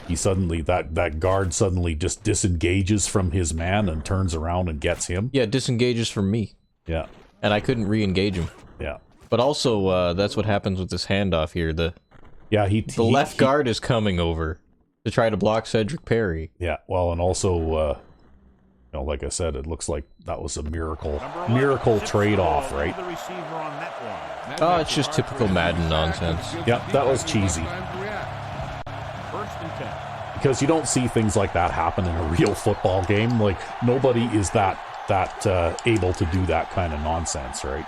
He suddenly, that guard suddenly just disengages from his man and turns around and gets him. Yeah, disengages from me. Yeah. And I couldn't re-engage him. Yeah. But also, that's what happens with this handoff here. The left guard is coming over to try to block Cedric Perry. Yeah, well, and also, you know, like I said, it looks like that was a miracle trade-off, right? Oh, it's just typical Madden nonsense. Yeah, that was cheesy. First and 10. Because you don't see things like that happen in a real football game. Like, nobody is that able to do that kind of nonsense, right?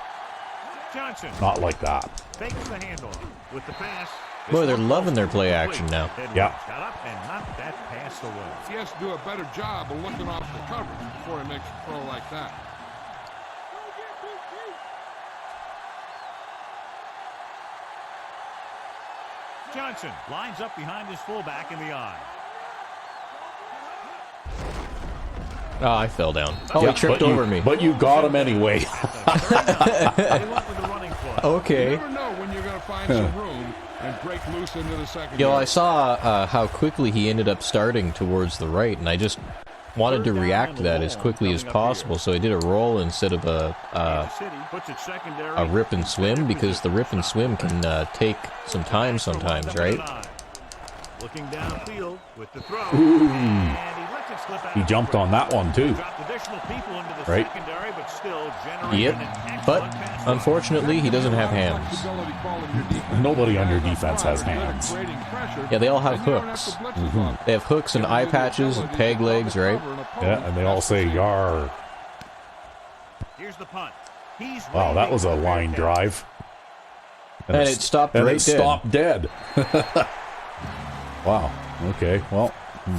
Johnson Not like that. fakes the handoff with the pass. Boy, they're loving their play action now. Yeah. Got up and knocked that pass away. He has to do a better job of looking off the coverage before he makes a throw like that. Johnson lines up behind his fullback in the eye. Oh, I fell down. Oh, Yeah, he tripped over me. But you got him anyway. They went with the running play. Okay. You never know when you're going to find some room and break loose into the second. Yo, I saw how quickly he ended up starting towards the right, and I just wanted to react to that as quickly as possible, so I did a roll instead of a rip and swim, because the rip and swim can take some time sometimes, right? Looking downfield with the throw. Ooh. And he lets it slip out. He jumped on that one too. Dropped additional people into the Right. secondary, but still generating Yep. an excellent But pass rush. unfortunately, he doesn't have hands. Nobody on your defense has hands. Yeah, they all have hooks. They have hooks and eye patches and peg legs, right? Yeah, and they all say "yar." Here's the punt. He's Wow, that was a waving line right drive. And it stopped and right it dead. stopped dead. Wow. Okay. Well. there.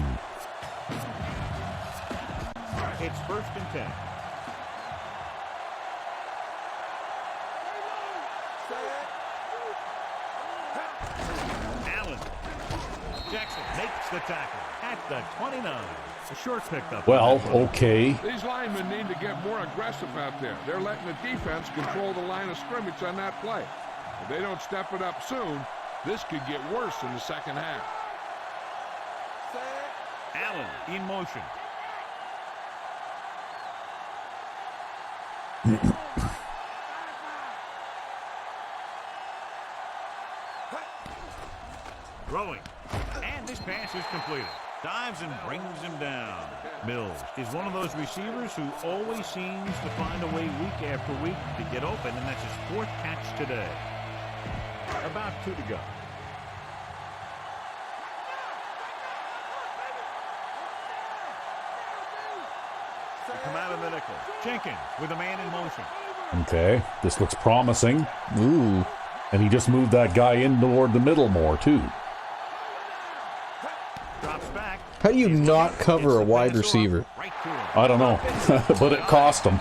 It's 1st and 10. Allen. Jackson makes the tackle at the 29. A short pickup. Well. Okay. These linemen need to get more aggressive out there. They're letting the defense control the line of scrimmage on that play. If they don't step it up soon, this could get worse in the second half. Allen in motion. Throwing. And this pass is completed. Dives and brings him down. Mills is one of those receivers who always seems to find a way week after week to get open, and that's his 4th catch today. About 2 to go. They come out of the nickel. Jenkins with a man in motion. Okay. This looks promising. Ooh. And he just moved that guy in toward the middle more too. Drops back. How do you not cover a wide receiver? Right to him. I don't know, but it cost him.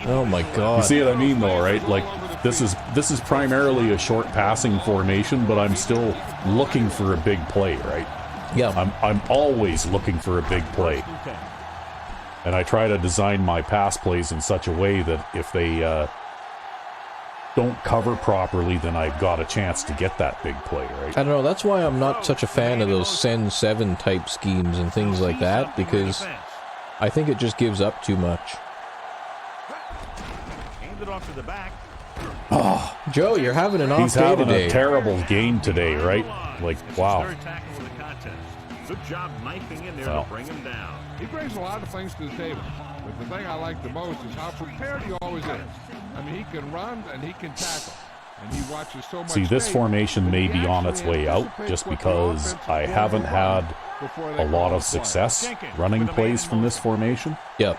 Oh my You god. see what I mean, though, right? Like this is primarily a short passing formation, but I'm still looking for a big play, right? Yeah. I'm always looking for a big play, and I try to design my pass plays in such a way that if they don't cover properly, then I've got a chance to get that big play, right? I don't know, that's why I'm not such a fan of those send 7 type schemes and things like that, because I think it just gives up too much. Handed off to the back. Joe, you're having an off He's day having today. a terrible game today, right? Like, wow. Third tackle of the contest. Good job knifing in there Well. to bring him down. He brings a lot of things to the table. But the thing I like the most is how prepared he always is. I mean, he can run and he can tackle. And he watches so much See, this tape formation that may he be on its actually way out anticipates just what the because offense is I going haven't to had run before they a lot call of the play. success running plays from this formation. Yep.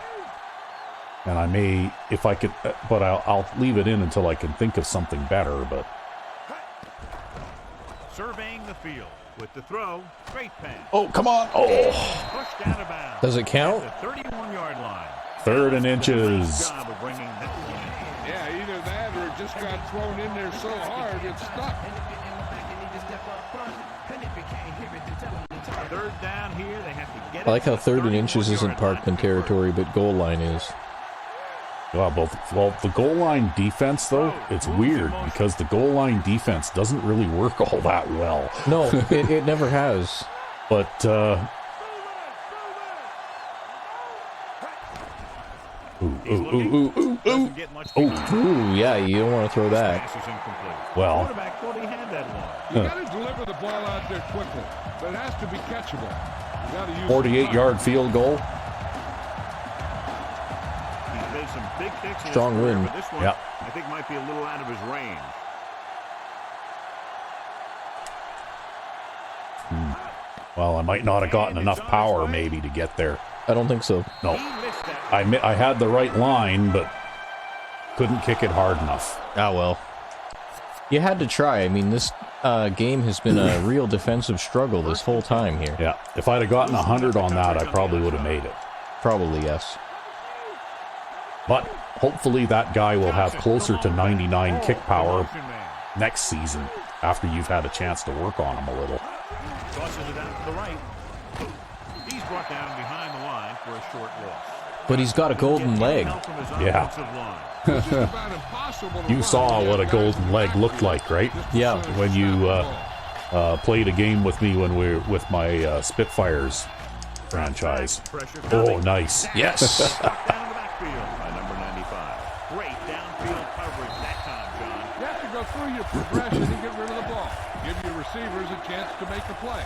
And I may, if I could, but I'll leave it in until I can think of something better. But Surveying the field with the throw. Great pass. oh, come on! Oh, Pushed out of bounds. Does it count? At the 31-yard line. 3rd and Great inches. job of bringing that one. Yeah, either that or it just got thrown in there so hard it's stuck. 3rd down here. They have to get I like it how to the 3rd and inches 31-yard isn't Parkman line. territory, but goal line is. Well, the goal line defense though, it's weird because the goal line defense doesn't really work all that well. No, it never has. But Doesn't get much behind. Ooh, yeah, you don't want to throw that. Pass is incomplete. Well. Quarterback thought he had that one. You got to deliver the ball out there quickly, but it has to be catchable. You got to use 48-yard field goal. He's made some big kicks in his Strong career, win. but this one, Yep. I think, might be a little out of his range. Well, I might not have gotten enough power maybe to get there. I don't think so. No, He missed that. I had the right line, but couldn't kick it hard enough. Ah, well. You had to try. I mean, this game has been a real defensive struggle this whole time here. Yeah, if I'd have gotten 100 on that, I probably would have made it. Probably, yes. But hopefully that guy will have closer to 99 kick power Motion man. next season after you've had a chance to work on him a little. Tosses it out to the right. He's brought down behind the line for a short loss. But he's got a golden leg. Help from his Yeah. offensive line. It's just about impossible to You run saw when what a you have golden guys leg back looked there. like, right? Just Yeah. When you snap the ball. played a game with me when we were with my Spitfires franchise. Pressure Oh, coming. nice. Yes. Down in the backfield by number 95. Great downfield coverage that time, John. You have to go through your progression and get rid of the ball. Give your receivers a chance to make a play.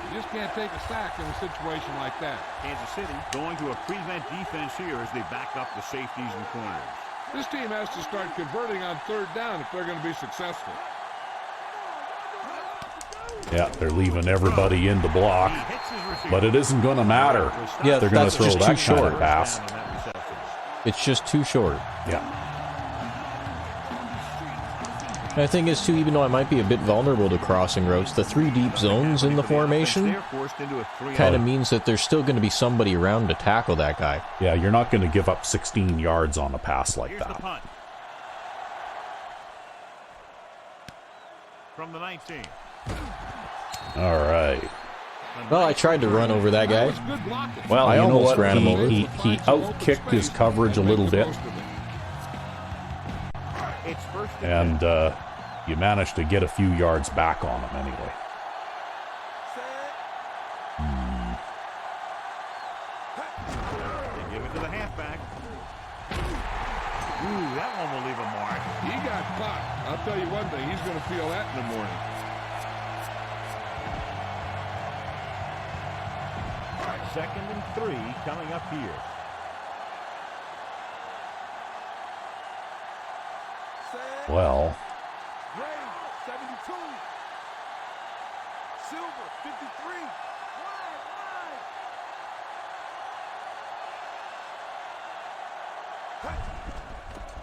You just can't take a sack in a situation like that. Kansas City going to a prevent defense here as they back up the safeties and corners. This team has to start converting on third down if they're going to be successful. Yeah, they're leaving everybody in the block, He hits his receiver. but it isn't going to matter. Yeah, They're going that's to throw just that too kind short. of pass. Down on that reception. It's just too short. Yeah. And the thing is, too, even though I might be a bit vulnerable to crossing routes, the 3 deep zones in the formation They're forced into a 3 kind of means that there's still going to be somebody around to tackle that guy. Yeah, you're not going to give up 16 yards on a pass like Here's the that. punt. From the 19. All right. Well, I tried to run over that That guy. was good blocking. Well, I you know almost what? ran him over. He outkicked his coverage a little bit, It's first and and you managed to get a few yards back on him anyway. They give it to the halfback. Ooh, that one will leave a mark. He got caught. I'll tell you one thing, he's going to feel that in the morning. All right, 2nd and 3 coming up here. Well, Gray, 72. Silver, 53.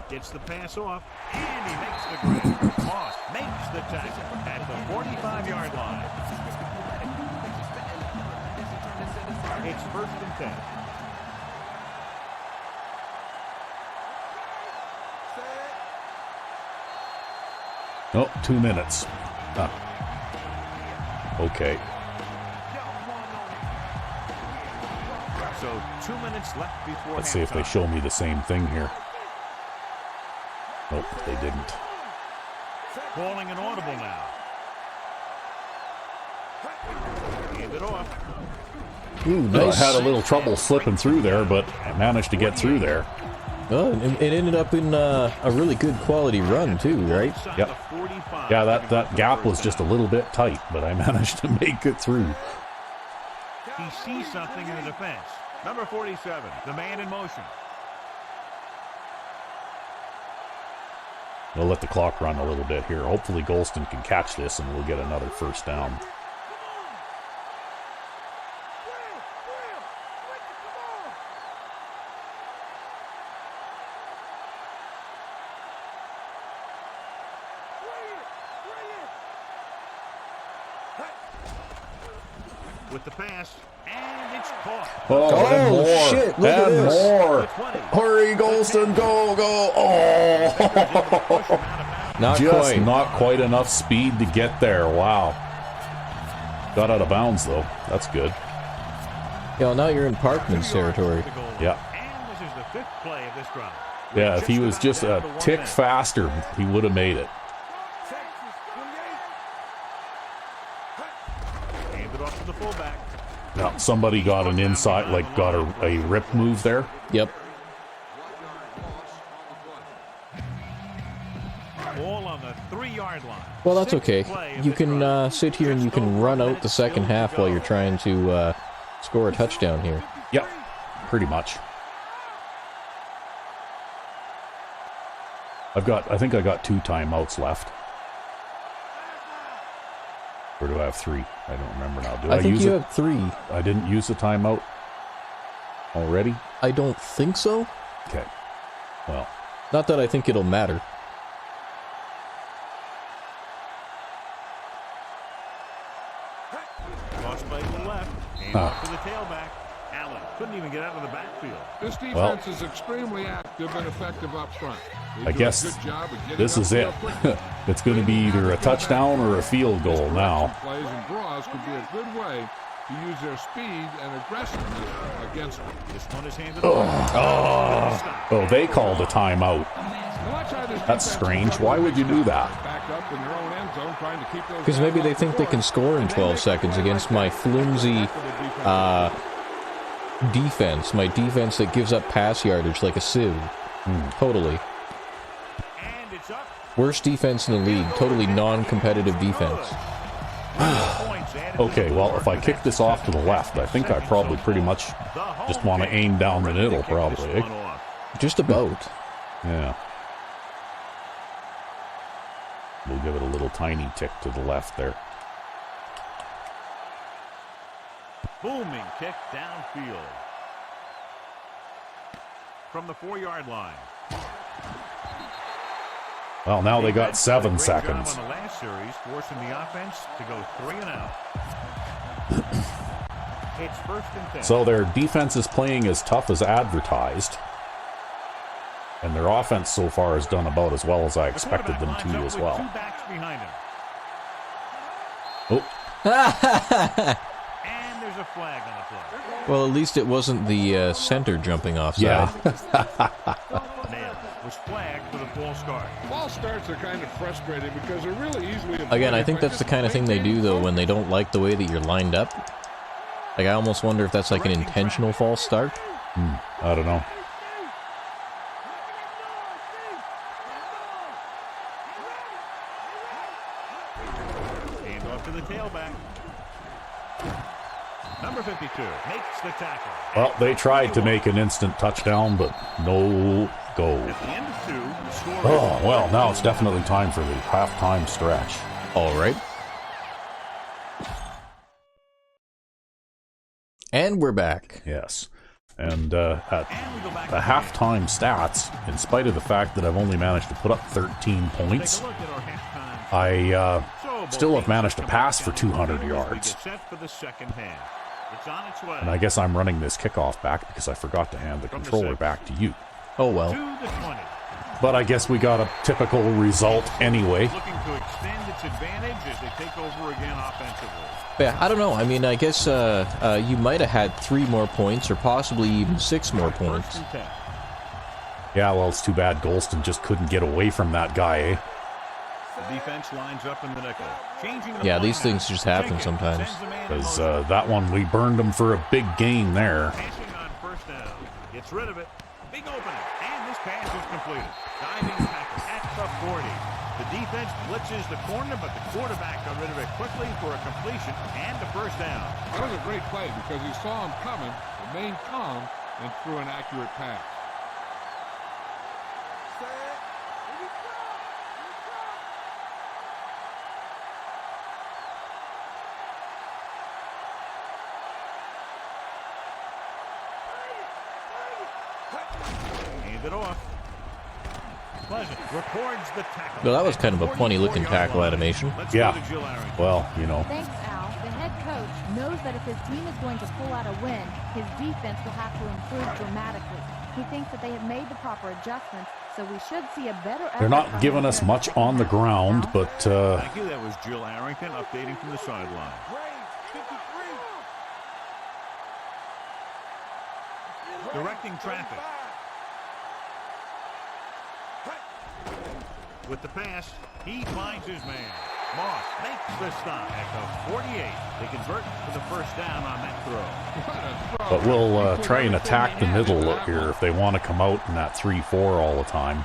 Gets the pass off, and he makes the grab. Moss makes the tackle at the 45-yard line. It's 1st and 10. oh, 2 minutes. Okay. So 2 minutes left before Let's see if they halftime. show me the same thing here. Nope, they didn't. Calling an audible now. Hand it off. Ooh, I nice. had a little trouble slipping through there, but I managed to get through there. Oh, it ended up in a really good quality run, too, right? Inside Yep. the 45. Yeah, that gap was just a little bit tight, but I managed to make it through. He sees something in the defense. Number 47, the man in motion. We'll let the clock run a little bit here. Hopefully Golston can catch this and we'll get another first down. With the pass, and it's caught. Oh, and more. shit, look at and this. more. The 20. Hurry, Golston, go, go. Oh, Not just quite. not quite enough speed to get there. Wow. Got out of bounds, though. That's good. Yeah, well, now you're in Parkman's territory. Yeah. And this is the 5th play of this drive. Yeah, if he was about just down a to 1 tick minute. faster, he would have made it. Hand it off to the fullback. Now, somebody got an inside, like got a rip move there. Yep. All on the 3-yard line. Well, that's 6th okay. play of You this can drive. sit here and you can run out the second half while you're trying to score a touchdown here. Yep, pretty much. I think I got 2 timeouts left. Or do I have 3? I don't remember now. Did I, I think use you it? have 3 I didn't use the timeout already? I don't think so. Okay. Well, Not that I think it'll matter. Cross play to the left. Hand off to the tailback. Allen couldn't even get out of the backfield. This defense is extremely active and effective up front. They I do a guess good job of getting this is it. upfield quickly. It's going to be either a touchdown or a field goal now. Plays and draws could be a good way to use their speed and aggressiveness against them. This one is handed off. Oh, they called a timeout. And watch how this That's defense strange. is Why would you do that? back up in their own end zone trying to keep those Because maybe guys they off think the they court. can score in 12 seconds against my flimsy defense. My defense that gives up pass yardage like a sieve. Totally. And it's up. Worst defense in the league. Totally non-competitive defense. Okay, well, if I kick this off to the left, I think I probably pretty much just want to aim down the middle, probably. Eh? Just about. Yeah. We'll give it a little tiny tick to the left there. Booming kick downfield. From the 4-yard line. Well, now they got 7 Great seconds. job on the last series, forcing the offense to go 3 and out. It's 1st and 10. So their defense is playing as tough as advertised. And their offense so far has done about as well as I expected them to as well. 2 backs behind him. Oh, And there's a flag on the play. Well, at least it wasn't the center jumping offside. yeah. Nailed. Was flagged for the false start. False starts are kind of frustrating because they're really easily avoided. Again, I think by that's the just kind of thing they do, maintaining though, when they don't like the way that you're lined up. Like, I almost wonder if that's like an intentional false start. I don't know. Hand off to the tailback. Number 52 makes the tackle. Well, they tried to make an instant touchdown, but no go. At the end of 2, the score Oh, well, now it's definitely time for the halftime stretch. All right. And we're back. Yes. And at the halftime stats, in spite of the fact that I've only managed to put up 13 points, Take a look at our halftime. I still have managed to pass for 200 We yards. get set for the second half. It's on its way. And I guess I'm running this kickoff back because I forgot to hand the controller back to you. Oh, well. To the 20. But I guess we got a typical result anyway. Looking to extend its advantage as they take over again offensively. Yeah, I don't know. I mean, I guess you might have had 3 more points or possibly even 6 more points. 1st and 10. Yeah, well, it's too bad Golston just couldn't get away from that guy, eh? The defense lines up in the nickel. Changing the Yeah, play these now. things just happen Jenkins sometimes. sends the man in Because motion. that one, we burned him for a big gain there. Passing on 1st down. Gets rid of it. Big opening. And this pass is completed. Diving tackle at the 40. The defense blitzes the corner, but the quarterback got rid of it quickly for a completion and a 1st down. That was a great play because he saw him coming, remained calm, and threw an accurate pass. Hand it off. Pleasant records the tackle. Well, that was kind of a funny-looking tackle animation. Let's Yeah. go to Jill Arrington. Well, you know, Thanks, Al. The head coach knows that if his team is going to pull out a win, his defense will have to improve dramatically. He thinks that they have made the proper adjustments, so we should see a better effort. they're not from giving them us here in much second on the half. ground, Al? but Thank you. That was Jill Arrington updating from the sideline. Directing traffic. With the pass, he finds his man. Moss makes the stop at the 48. They convert for the 1st down on that throw. but we'll try and attack the middle here if they want to come out in that 3-4 all the time.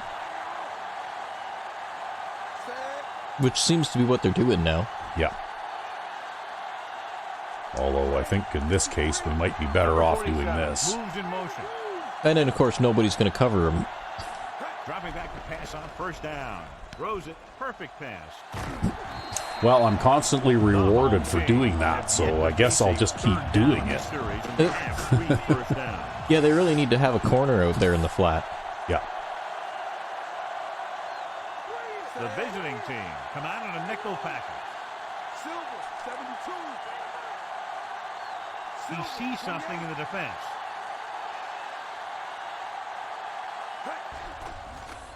Which seems to be what they're doing now. Yeah. Although I think in this case we might be better off doing 47 this. Moves in motion. And then, of course, nobody's going to cover him. Dropping back to pass on 1st down. Throws it. Perfect pass. Well, I'm constantly rewarded for doing that, so I guess I'll just keep doing it. Yeah, they really need to have a corner out there in the flat. Yeah. The visiting team come out in a nickel package. He sees something in the defense.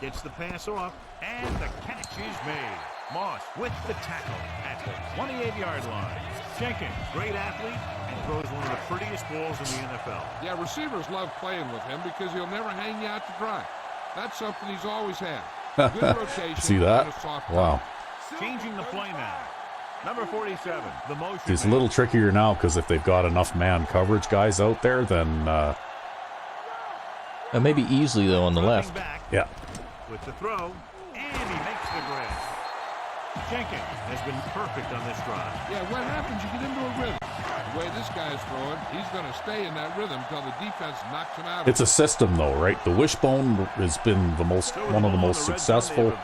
Gets the pass off, and the catch is made. Moss with the tackle at the 28-yard line. Jenkins, great athlete, and throws one of the prettiest balls in the NFL. Yeah, receivers love playing with him because he'll never hang you out to dry. That's something he's always had. Good rotation. See and that? a soft Wow. Changing the play now. Number 47, the motion. It's a little trickier now because if they've got enough man coverage guys out there, then Maybe easily though on the left. Back yeah. with the throw, and he makes the grab. Jenkins has been perfect on this drive. Yeah, what happens? You get into a rhythm. The way this guy's throwing, he's going to stay in that rhythm until the defense knocks him out. It's a system, though, right? The wishbone has been one of the most successful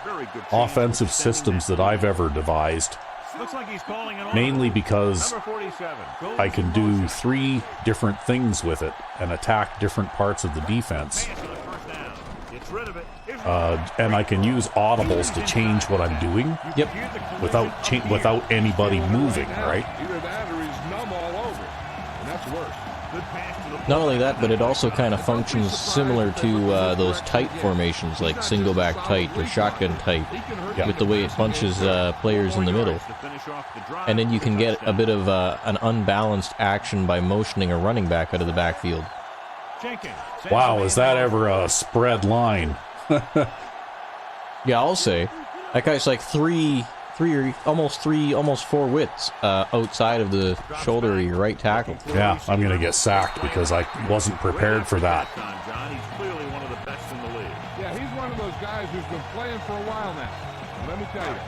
offensive systems that I've ever devised. Looks like he's calling it Mainly because Number 47 goes I can in do motion. 3 different things with it and attack different parts of the defense. Pass on the first down. Gets rid of it. And I can use audibles to change what I'm doing Yep. without anybody moving, right? Either that or he's numb all over. And that's worse. Good pass to the Not only that, but it also kind of functions similar to those tight formations, like single back tight or shotgun tight, with the way it bunches players in the middle. to finish off the drive. And then you can get a bit of an unbalanced action by motioning a running back out of the backfield. Jenkins sends Wow, the is man that over. ever a spread line? Yeah, I'll say. That guy's like almost 4 widths outside of the shoulder of your right tackle. Yeah, I'm going to get sacked because I wasn't prepared for that. John, he's clearly one of the best in the league. Yeah, he's one of those guys who's been playing for a while now. And let me tell you,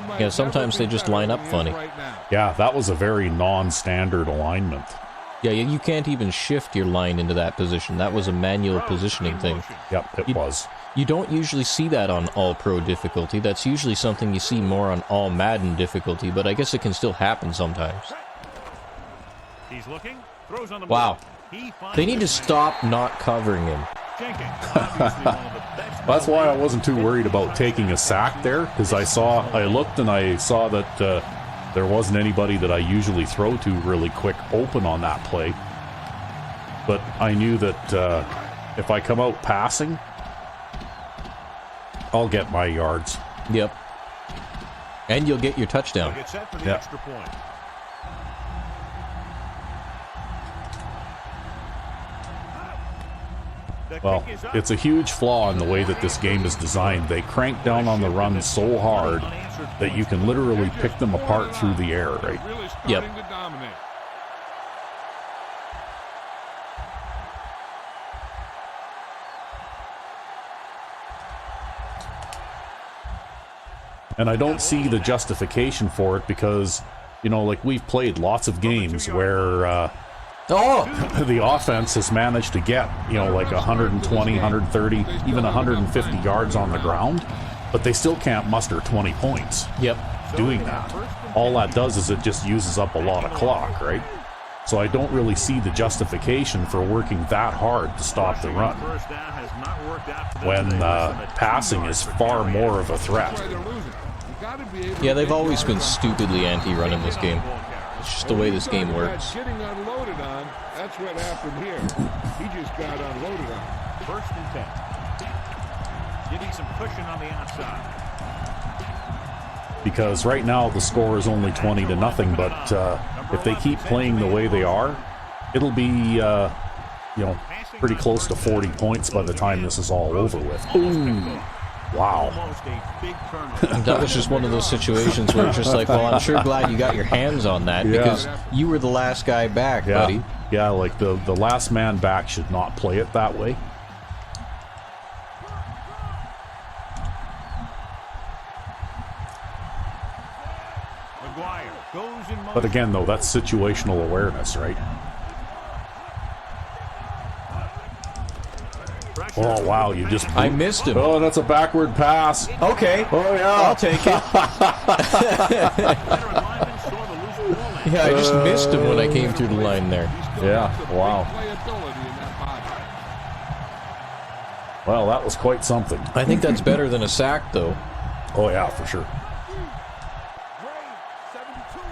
he might Yeah, sometimes never they be just better line than up he is funny. right now. Yeah, that was a very non-standard alignment. Yeah, you can't even shift your line into that position. That was a manual positioning thing. Yep, it was. You don't usually see that on All-Pro difficulty. That's usually something you see more on All Madden difficulty, but I guess it can still happen sometimes. He's looking, throws on the Wow. move. He finds They need to his man. stop not covering him. Jenkins, obviously one of the best in That's the why I league. wasn't too worried about taking a sack there, because I looked and I saw that there wasn't anybody that I usually throw to really quick open on that play. But I knew that if I come out passing, I'll get my yards. Yep. And you'll get your touchdown. Get set for the Yeah. extra point. The Well, kick is up. it's a huge flaw in the way that this game is designed. They crank down on the run so hard that you can literally pick them apart through the air, right? Really starting Yep. to dominate. And I don't see the justification for it because, you know, like we've played lots of games where the offense has managed to get, you know, like 120, 130, even 150 yards on the ground, but they still can't muster 20 points Yep. doing that. All that does is it just uses up a lot of clock, right? So I don't really see the justification for working that hard to stop the run First down has not worked out for them when today. Less than a passing 2 is yards far per carry. more of a threat. That's why they're losing. You gotta be able to Yeah, they've make always yards been on- stupidly anti-run in this game. It's just the way this game Talking about works. Getting unloaded on, that's what happened here. He just got unloaded on. First and 10. Getting some cushion on the outside. Because right now the score is only 20-0, but if they keep playing the way they are, it'll be, you know, pretty close to 40 points by the time this is all over with. Ooh, wow. Almost a big turnover. That was just one of those situations where it's just like, well, I'm sure glad you got your hands on that Yeah. because you were the last guy back, Yeah, buddy. yeah, like the last man back should not play it that way. McGuire goes in motion. But again, though, that's situational awareness, right? Pressure. Oh, wow, you just... I missed him. Oh, that's a backward pass. Okay. Oh, yeah. I'll take it. Veteran lineman saw the loose ball and Yeah, I just missed him when I came through the line there. Yeah, wow. Playability in that body. Well, that was quite something. I think that's better than a sack, though. Oh, yeah, for sure.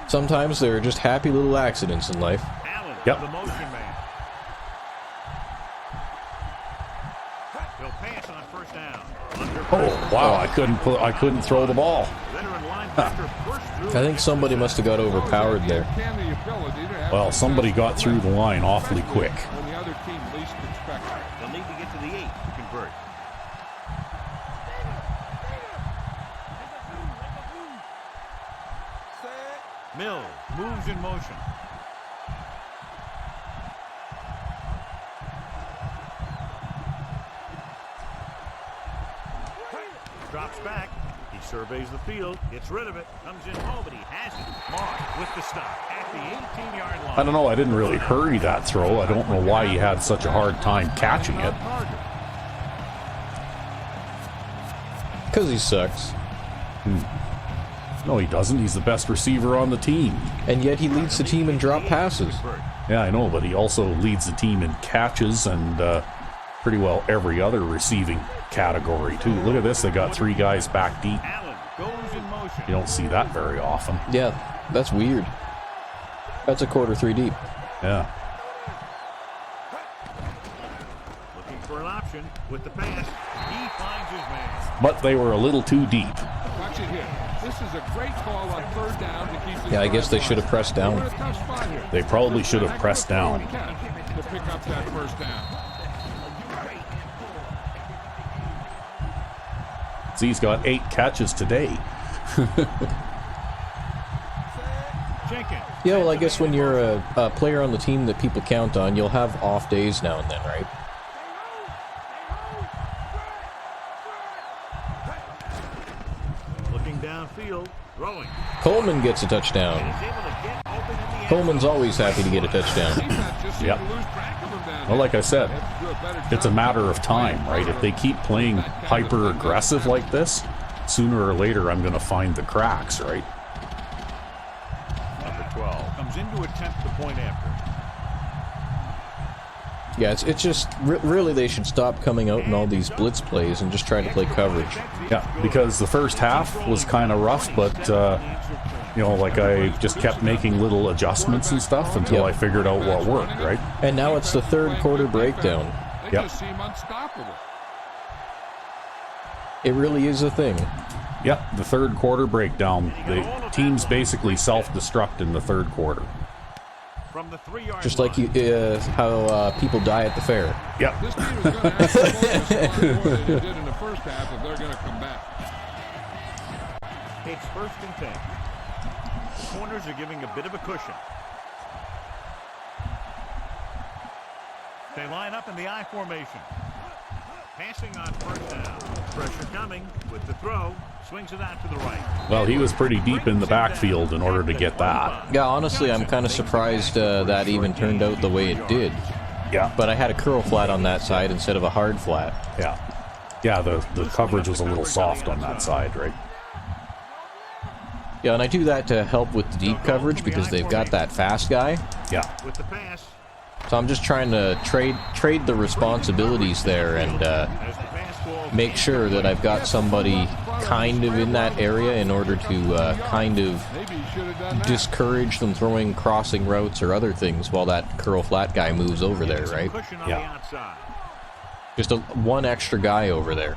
Sometimes there are just happy little accidents in life. Allen, Yep. the motion man. He'll pass on first down. Under Oh, wow, I couldn't throw the ball. veteran linebacker burst through. I think somebody must have got overpowered there. Can the ability to have Well, somebody got through the line awfully quick. when the other team least expects it. They'll need to get to the 8 to convert. Mills moves in motion. Drops back. He surveys the field, gets rid of it, comes in low, but he has it. Mark with the stop at the 18-yard line. I don't know. I didn't really hurry that throw. I don't know why he had such a hard time catching it. Because he sucks. No, he doesn't. He's the best receiver on the team. And yet he leads the team in drop passes. Yeah, I know, but he also leads the team in catches and pretty well every other receiving category, too. Look at this. They got 3 guys back deep. Allen goes in motion. You don't see that very often. Yeah, that's weird. That's a quarter 3 deep. Yeah. Looking for an option with the pass. He finds his man. But they were a little too deep. Watch it here. This is a great call on 3rd down to keep this Yeah, I guess they drive should have pressed down. We're in a tough spot here. They probably should have pressed down. To pick up that 1st down. He's got 8 catches today. Jenkins. Yeah, well, I guess when you're a player on the team that people count on, you'll have off days now and then, right? Looking downfield, throwing. Coleman gets a touchdown. And is able to get open in the end Coleman's always happy to get a touchdown. Yep. Well, like I said, it's a matter of time, right? If they keep playing hyper aggressive like this, sooner or later I'm going to find the cracks, right? Number 12 comes in to attempt the point after. Yeah, it's just really they should stop coming out in all these blitz plays and just try to play coverage. Yeah, because the first half was kind of rough, but you know, like I just kept making little adjustments and stuff until I figured out what worked, right? And now it's the 3rd quarter breakdown. They Yep. just seem unstoppable. It really is a thing. Yeah, the 3rd quarter breakdown. The teams basically self-destruct in the 3rd quarter. From the 3-yard Just line. like how people die at the fair. Yep. This team is going to have to focus a lot more than they did in the first half if they're going to come back. It's 1st and 10. The corners are giving a bit of a cushion. They line up in the I formation. Passing on 1st down. Pressure coming with the throw. Swings it out to the right. Well, he was pretty deep in the backfield in order to get that. Yeah, honestly, I'm kind of surprised that even turned out the way it did. Yeah. But I had a curl flat on that side instead of a hard flat. Yeah. Yeah, the coverage was a little soft on that side, right? Yeah, and I do that to help with the deep coverage because they've got that fast guy. Yeah. With the pass. So I'm just trying to trade the responsibilities there and As the pass falls make sure that I've got somebody kind of in that area in order to kind of Maybe you should have done that. discourage them throwing crossing routes or other things while that curl flat guy moves over there, right? cushion on Yeah. the outside. Just one extra guy over there.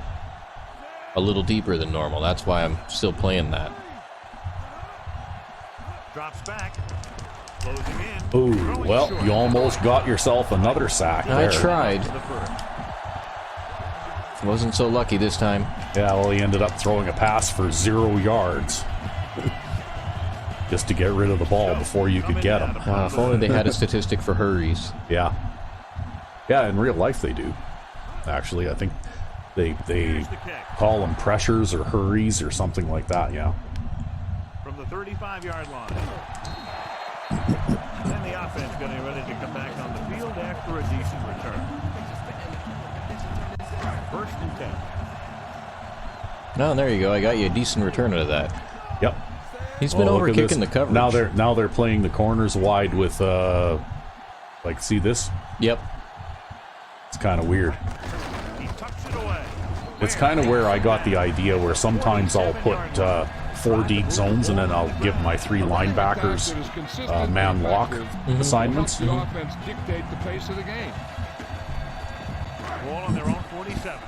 A little deeper than normal. That's why I'm still playing that. Drops back. Closing in. Ooh, well, you almost got yourself another sack there. I tried. To the first. Wasn't so lucky this time. Yeah, well, he ended up throwing a pass for 0 yards. Just to get rid of the ball before you could get him. If only they had a statistic for hurries. Yeah. Yeah, in real life they do. Actually, I think they Here's the kick. call them pressures or hurries or something like that, yeah. From the 35-yard line. And then the offense getting ready to come back on the field after a decent return. 1st and 10. Oh, No, there you go. I got you a decent return out of that. Yep. He's been Well, over look at kicking this. the coverage. Now they're playing the corners wide with like, see this? Yep. It's kind of weird. He tucks it away. It's kind of where I got the idea where sometimes I'll put 4 deep zones and then I'll give my 3 linebackers man lock assignments. The offense dictate the pace of the game. Ball on their own 47.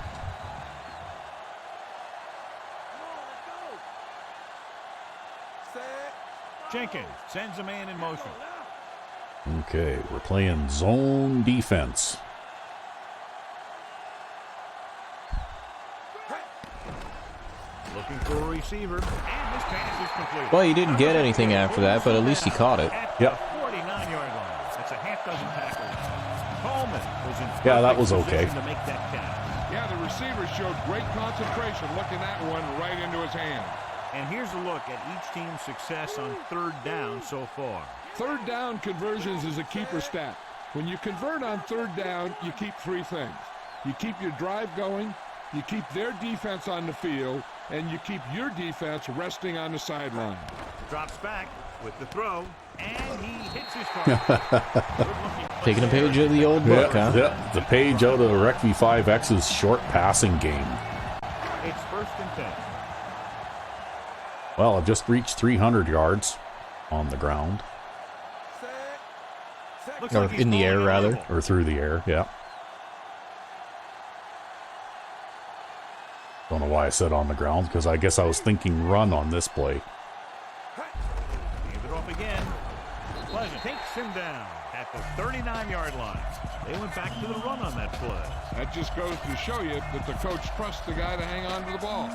Jenkins sends a man in motion. Okay, we're playing zone defense. Looking for a receiver, and this pass is complete. Well, he didn't get anything after that, but at least he caught it. Yep. 49-yard line. That's a half dozen tackles. Coleman was in Yeah, that was perfect okay. position to make that catch. Yeah, the receiver showed great concentration looking that one right into his hand. And here's a look at each team's success on third down so far. Third down conversions is a keeper stat. When you convert on third down, you keep three things. You keep your drive going, you keep their defense on the field, and you keep your defense resting on the sideline. Drops back with the throw, and he hits his target. Taking a page out of the old book, huh? Yeah, the page out of Rec V5X's short passing game. It's 1st and 10. Well, I've just reached 300 yards on the ground, Looks Or like he's in the air, calling an rather. audible. or through the air, yeah. Don't know why I said on the ground, because I guess I was thinking run on this play. Hands it off again. Pleasant takes him down at the 39-yard line. They went back to the run on that play. That just goes to show you that the coach trusts the guy to hang on to the ball.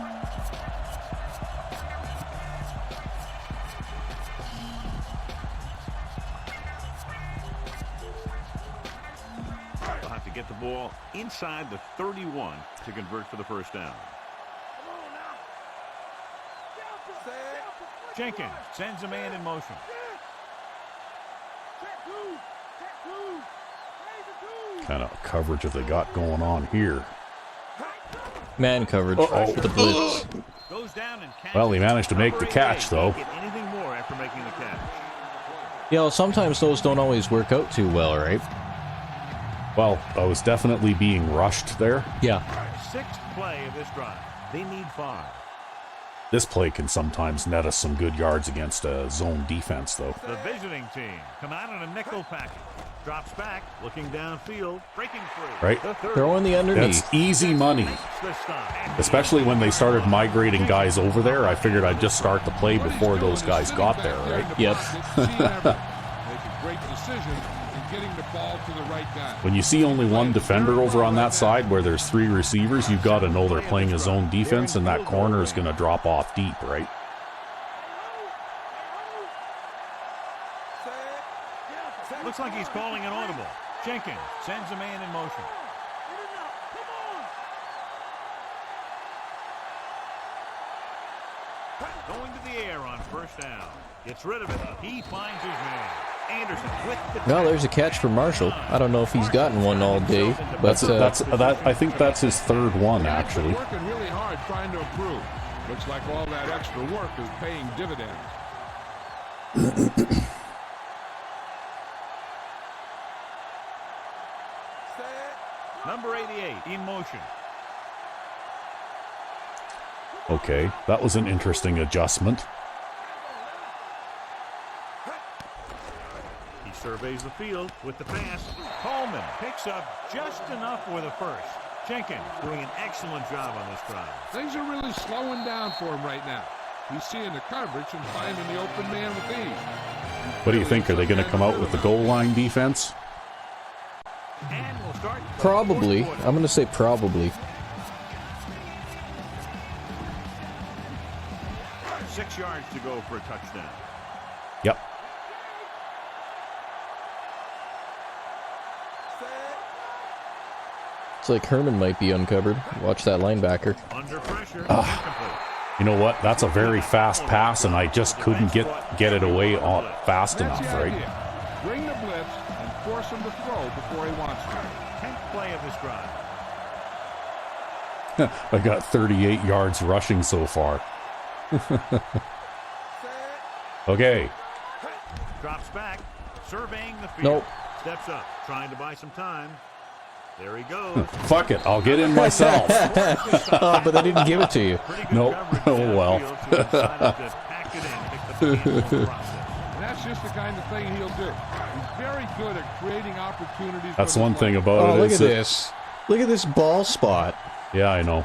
They'll have to get the ball inside the 31 to convert for the first down. Jenkins sends a man in motion. Kind of coverage have they got going on here? Man coverage Uh-oh. for the blitz. Goes down and catches. Well, he managed to make the Number catch, 88 though. Can't get anything more after making the catch. You know, sometimes those don't always work out too well, right? Well, I was definitely being rushed there. Yeah. 6th play of this drive. They need 5. This play can sometimes net us some good yards against a zone defense, though. The visiting team come out in a nickel package. Drops back, looking downfield, breaking free. Right. The 30 Throwing the underneath. That's easy money. makes the stop. Especially when they started migrating guys over there. I figured I'd just start the play before those guys got there, right? Yep. Make a great decision in getting the ball to the right guy. When you see only one defender over on that side where there's 3 receivers, you've got to know they're playing a zone defense and that corner is going to drop off deep, right? Looks like he's calling an audible. Jenkins sends a man in motion. Going to the air on first down. Gets rid of it. He finds his man. Anderson with the Well, there's a catch for Marshall. I don't know if he's gotten one all day, but I think that's his 3rd one, actually. Working really hard trying to improve. Looks like all that extra work is paying dividends. number 88 in motion. Okay, that was an interesting adjustment. He surveys the field with the pass. Coleman picks up just enough for the first. Jenkins doing an excellent job on this drive. Things are really slowing down for him right now. He's seeing the coverage and finding the open man with ease. What do you think? Are they going to come out with the goal line defense? And we'll start the probably. fourth quarter. I'm going to say probably. 6 yards to go for a touchdown. Yep. It's like Herman might be uncovered. Watch that linebacker. Under pressure. Incomplete. You know what? That's a very fast pass, and I just couldn't get it away fast That's enough, the right? idea. Bring the blitz and force him to throw before he wants to. 10th play of this drive. I got 38 yards rushing so far. Okay. Drops back, surveying the field. Nope. Steps up, trying to buy some time. There he goes. Fuck it. I'll get in myself. Oh, but they didn't give it to you. Pretty good Nope. coverage Oh, well. downfield, so he decided to pack it in, pick the pass on the process. And that's just the kind of thing he'll do. He's very good at creating opportunities. That's for the one thing player. about Oh, it. look is at that- this. Look at this ball spot. Yeah, I know.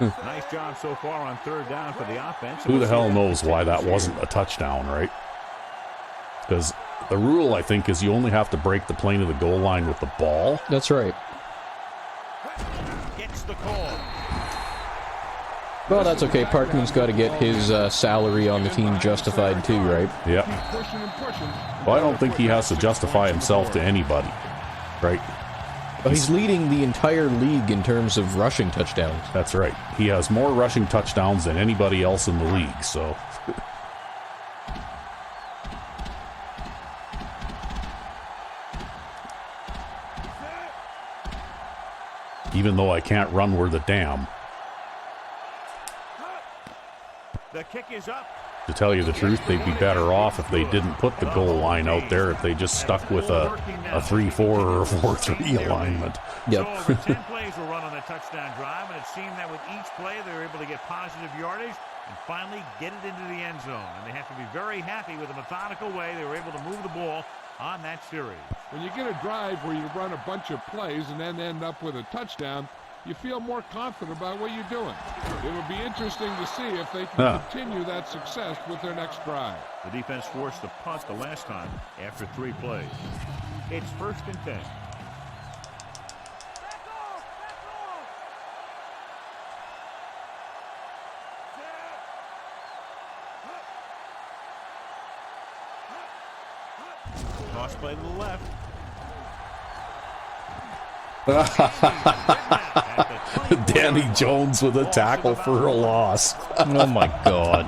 Nice job so far on third down for the offense. Who the hell knows why that wasn't a touchdown, right? Because the rule, I think, is you only have to break the plane of the goal line with the ball. That's right. Gets the call. Well, that's okay. Parkman's got to get his salary on the team justified too, right? Yep. Keep pushing and pushing. Well, I don't think he has to justify himself to anybody, right? Well, he's leading the entire league in terms of rushing touchdowns. That's right. He has more rushing touchdowns than anybody else in the league, so... Even though I can't run worth a damn. The kick is up. To tell you the truth, they'd be better off if they didn't put the goal line out there, if they just stuck with a 3-4 or a 4-3 alignment. Yep. So over 10 plays were run on the touchdown drive, and it seemed that with each play they were able to get positive yardage and finally get it into the end zone. And they have to be very happy with the methodical way they were able to move the ball on that series. When you get a drive where you run a bunch of plays and then end up with a touchdown, you feel more confident about what you're doing. It would be interesting to see if they can continue that success with their next drive. The defense forced the punt the last time after 3 plays. It's 1st and 10. Toss play to the left. Danny Jones with a tackle for a loss. Oh my God.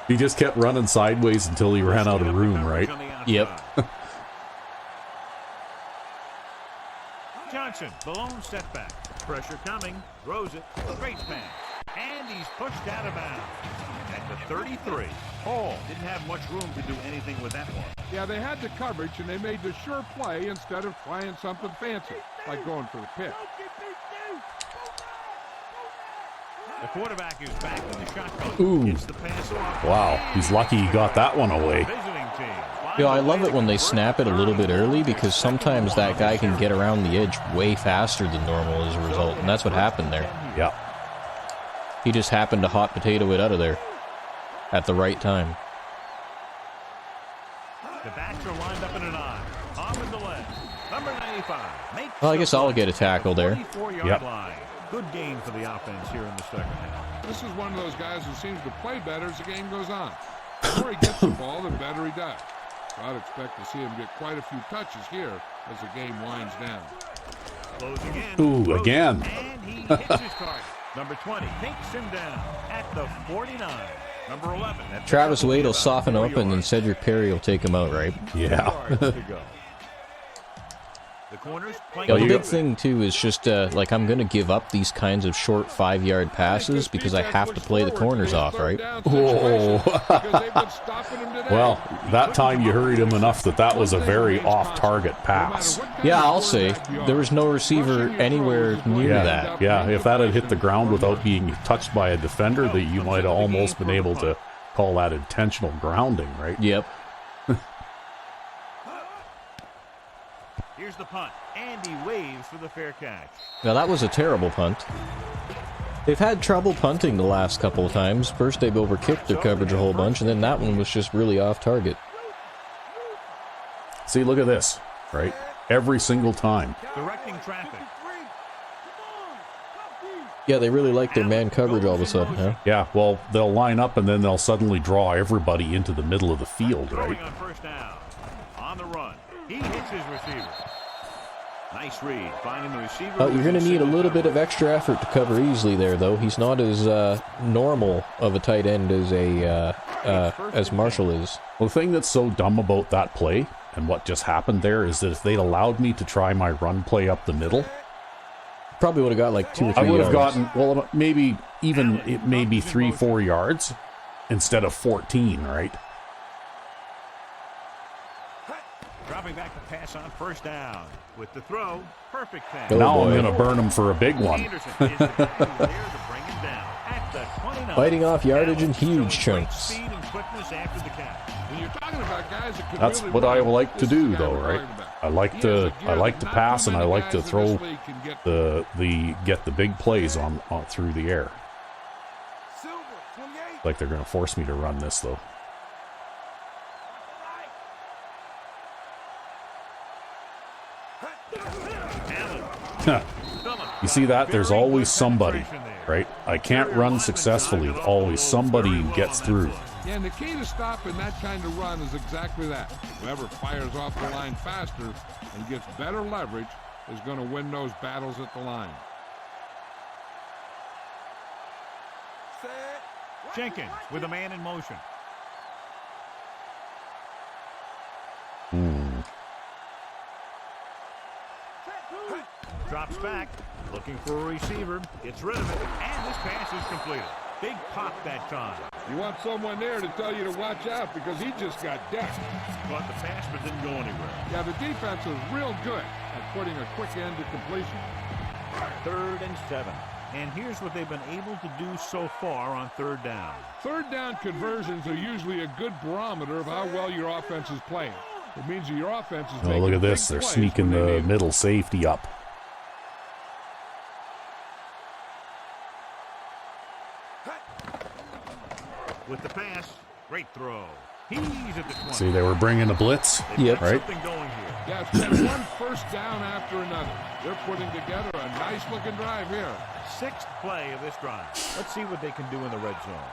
He just kept running sideways until he ran out of room, right? Yep. Johnson, the lone setback. Pressure coming, throws it, great pass. And he's pushed out of bounds. At the 33. Hall didn't have much room to do anything with that one. Yeah, they had the coverage, and they made the sure play instead of trying something fancy, like going for the pick. The quarterback is back in the shotgun. Ooh. Gets the pass off. Wow, he's lucky he got that one away. Visiting team. You know, I love it when they snap it a little bit early because sometimes that guy can get around the edge way faster than normal as a result, and that's what happened there. Yeah. He just happened to hot potato it out of there at the right time. The backs are lined up in an eye. On with the left. Number 95. Well, I guess I'll get a tackle there. 24-yard line. Good gain for the offense here in the second half. This is one of those guys who seems to play better as the game goes on. The more he gets the ball, the better he does. So I'd expect to see him get quite a few touches here as the game winds down. Closing in. Ooh, again. And he hits his target. Number 20 takes him down at the 49. Number 11. Travis Wade will soften up, and then Cedric Perry will take him out, right? Yeah. The corners playing. Yeah, the big thing, too, is just, like, I'm going to give up these kinds of short 5-yard passes because I have to play the corners off, right? Oh. Well, that time you hurried him enough that was a very off-target pass. Yeah, I'll say. There was no receiver anywhere near that. Yeah, if that had hit the ground without being touched by a defender, that you might have almost been able to call that intentional grounding, right? Yep. Here's the punt, and he waves for the fair catch. Now, that was a terrible punt. They've had trouble punting the last couple of times. First, they've overkicked their coverage a whole bunch, and then that one was just really off target. See, look at this, right? Every single time. Directing traffic. Yeah, they really like their man coverage all of a sudden, huh? Yeah, well, they'll line up and then they'll suddenly draw everybody into the middle of the field, right? On first down. On the run. He hits his receiver. Nice read. Finding the receiver. Oh, you're going to need a little bit of extra effort to cover easily there, though. He's not as normal of a tight end as Marshall is. Well, the thing that's so dumb about that play and what just happened there is that if they'd allowed me to try my run play up the middle, probably would have got like 2 or 3 I would yards. have gotten, well, maybe even it may be 3-4 yards instead of 14, right? Dropping back the pass on first down. With the throw, perfect pass. Oh, now boy. I'm going to burn him for a big one. Anderson is the guy who's there to bring him down at the 29. Biting off yardage in huge Showing great chunks. Speed and quickness after the catch. When you're talking about guys that could That's really what I run, like to this is do, the guy though, we're right? talking about. I like He to has a gift. Not pass too and I many like to guys in throw this league can get get the big plays on through the air. Like they're going to force me to run this, though. You see that? There's always somebody, right? I can't run successfully if always somebody gets through. Yeah, and the key to stopping that kind of run is exactly that. Whoever fires off the line faster and gets better leverage is going to win those battles at the line. Jenkins with a man in motion. Drops back, looking for a receiver, gets rid of it, and this pass is completed. Big pop that time. You want someone there to tell you to watch out because he just got decked. Caught the pass but didn't go anywhere. Yeah, the defense is real good at putting a quick end to completion. 3rd and 7. And here's what they've been able to do so far on 3rd down. 3rd down conversions are usually a good barometer of how well your offense is playing. It means that your offense is making look at big this. They're plays sneaking when they the need it. middle safety up. With the pass, great throw. He's at the 20. See, they were bringing a blitz. Yep. Right? Something going here. Yeah, it's been one first down after another. They're putting together a nice-looking drive here. 6th play of this drive. Let's see what they can do in the red zone.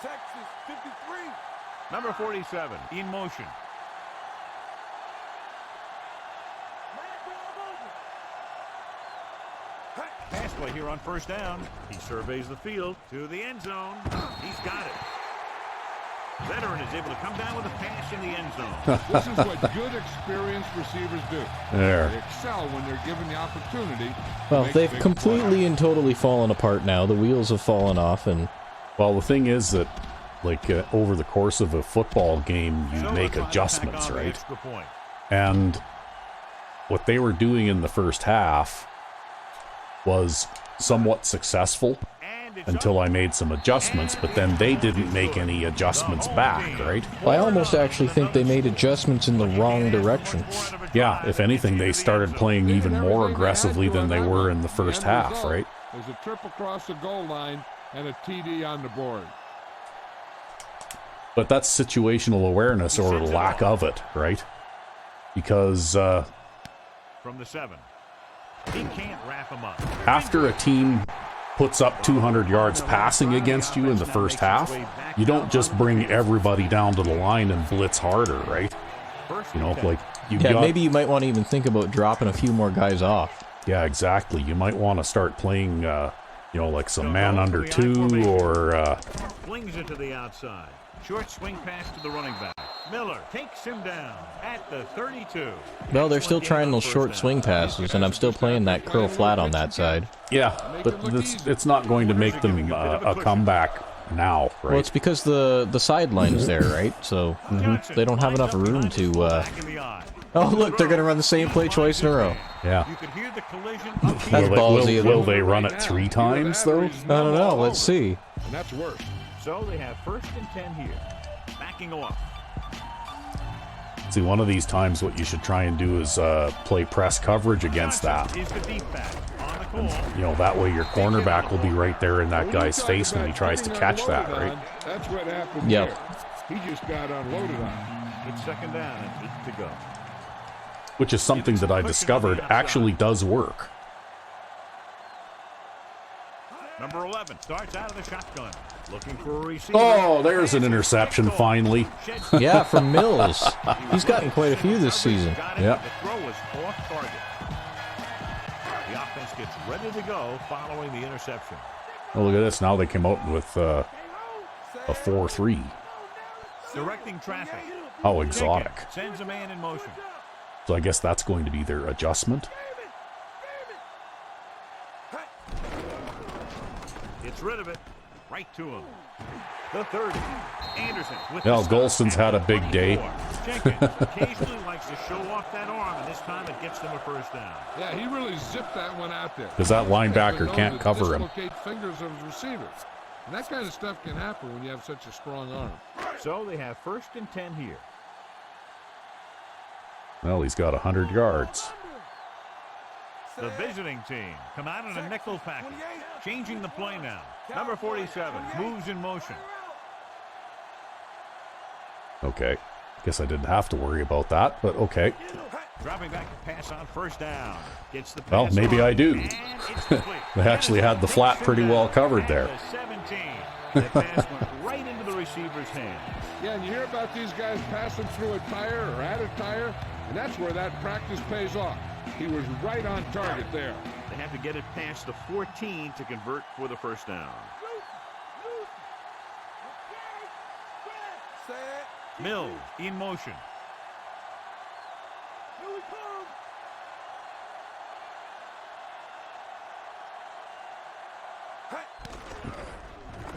Texas 53. Number 47 in motion. Pass play here on 1st down. He surveys the field to the end zone. He's got it. Veteran is able to come down with a pass in the end zone. This is what good, experienced receivers do. They There. excel when they're given the opportunity. to Well, make they've big completely plays. and totally fallen apart now. The wheels have fallen off, and Well, the thing is that, like, over the course of a football game, you So make they're trying to adjustments, tack on the right? extra point. And what they were doing in the first half was somewhat successful And it's until up. I made some adjustments, but then they didn't make any adjustments back, right? I almost actually think they made adjustments in the wrong direction. Yeah, if anything, they started playing even more aggressively than they were in the first end half, result right? There's a trip across the goal line and a TD on the board. But that's situational awareness or lack of it, right? Because From the 7. He can't wrap him up. after a team puts up 200 yards passing against you in the first half, you don't just bring everybody down to the line and blitz harder, right? First You know, and 10. like you yeah, got, maybe you might want to even think about dropping a few more guys off. yeah, exactly. You might want to start playing, like some man under 2 or Flings it to the outside. Short swing pass to the running back. Miller takes him down at the 32. Well, they're still trying those short swing passes, and I'm still playing that curl flat on that side. yeah, but it's not going to make them a comeback now, Well, it's right? because the sideline's there, right? So they don't have enough room to... Back in the eye. Oh, look, they're going to run the same play twice in a row. Yeah. You could hear the collision. That's ballsy of them. Will they run it 3 times though? I don't know. Let's see. And that's worse. So they have 1st and 10 here. Backing off. See, one of these times, what you should try and do is play press coverage against that. Johnson is the deep back on the call. You know, that way your cornerback will be right there in that guy's face when he tries to catch that, right? That's what happened Yep. here. He just got unloaded on. It's 2nd down and 8 to go. Which is something that I discovered actually does work. Number 11 starts out of the shotgun. Looking for a receiver. Oh, there's an interception finally. Yeah, from Mills. He's gotten quite a few this season. Yeah. The throw is off target. The offense gets ready to go following the interception. Oh, look at this. Now they came out with a 4-3. Directing traffic. How exotic. Jenkins sends a man in motion. So I guess that's going to be their adjustment. Gets rid of it. Right to him. The 30. Anderson with Yeah, the stop Golson's at had a the big day. 24. Jenkins occasionally likes to show off that arm, and this time it gets them a 1st down. Yeah, he really zipped that one out there. 'Cause that linebacker Known can't to cover him. dislocate fingers of his receivers. And that kind of stuff can happen when you have such a strong arm. So they have 1st and 10 here. Well, he's got 100 yards. The visiting team come out in a nickel package. Changing the play now. Number 47 moves in motion. Okay. Guess I didn't have to worry about that, but okay. Dropping back to pass on first down. Gets the pass Well, maybe on, I do. and it's complete. They actually had the flat pretty well covered there. At the 17. The pass went right into the receiver's hands. Yeah, and you hear about these guys passing through a tire or at a tire, and that's where that practice pays off. He was right on target there. They have to get it past the 14 to convert for the first down. Set. Mills in motion. Here we come.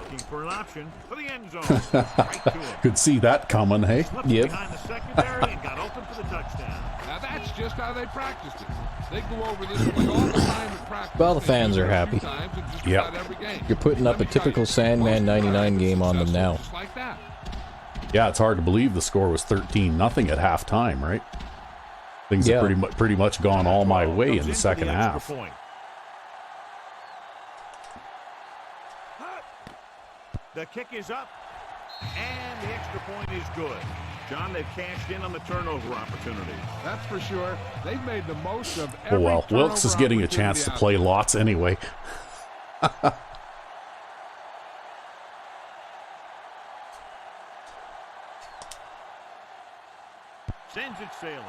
Looking for an option for the end zone. Right to him. Could see that coming, hey? Slipped Yep. behind the secondary and got open for the touchdown. Now that's just how they practiced it. They go over this play all the time in practice. Well, the They fans do are it a happy. few times in just Yep. about every game. You're putting up a Let me tell typical you, Sandman most 99 game on them successful now. just like that. Yeah, it's hard to believe the score was 13-0 at halftime, right? Things Yeah. have pretty much gone all my way Comes in the for second extra half. point. The kick is up, and the extra point is good. John, they've cashed in on the turnover opportunity. That's for sure. They've made the most of Oh every well, Wilkes is turnover getting a chance to opportunity play out lots anyway. Sends it sailing.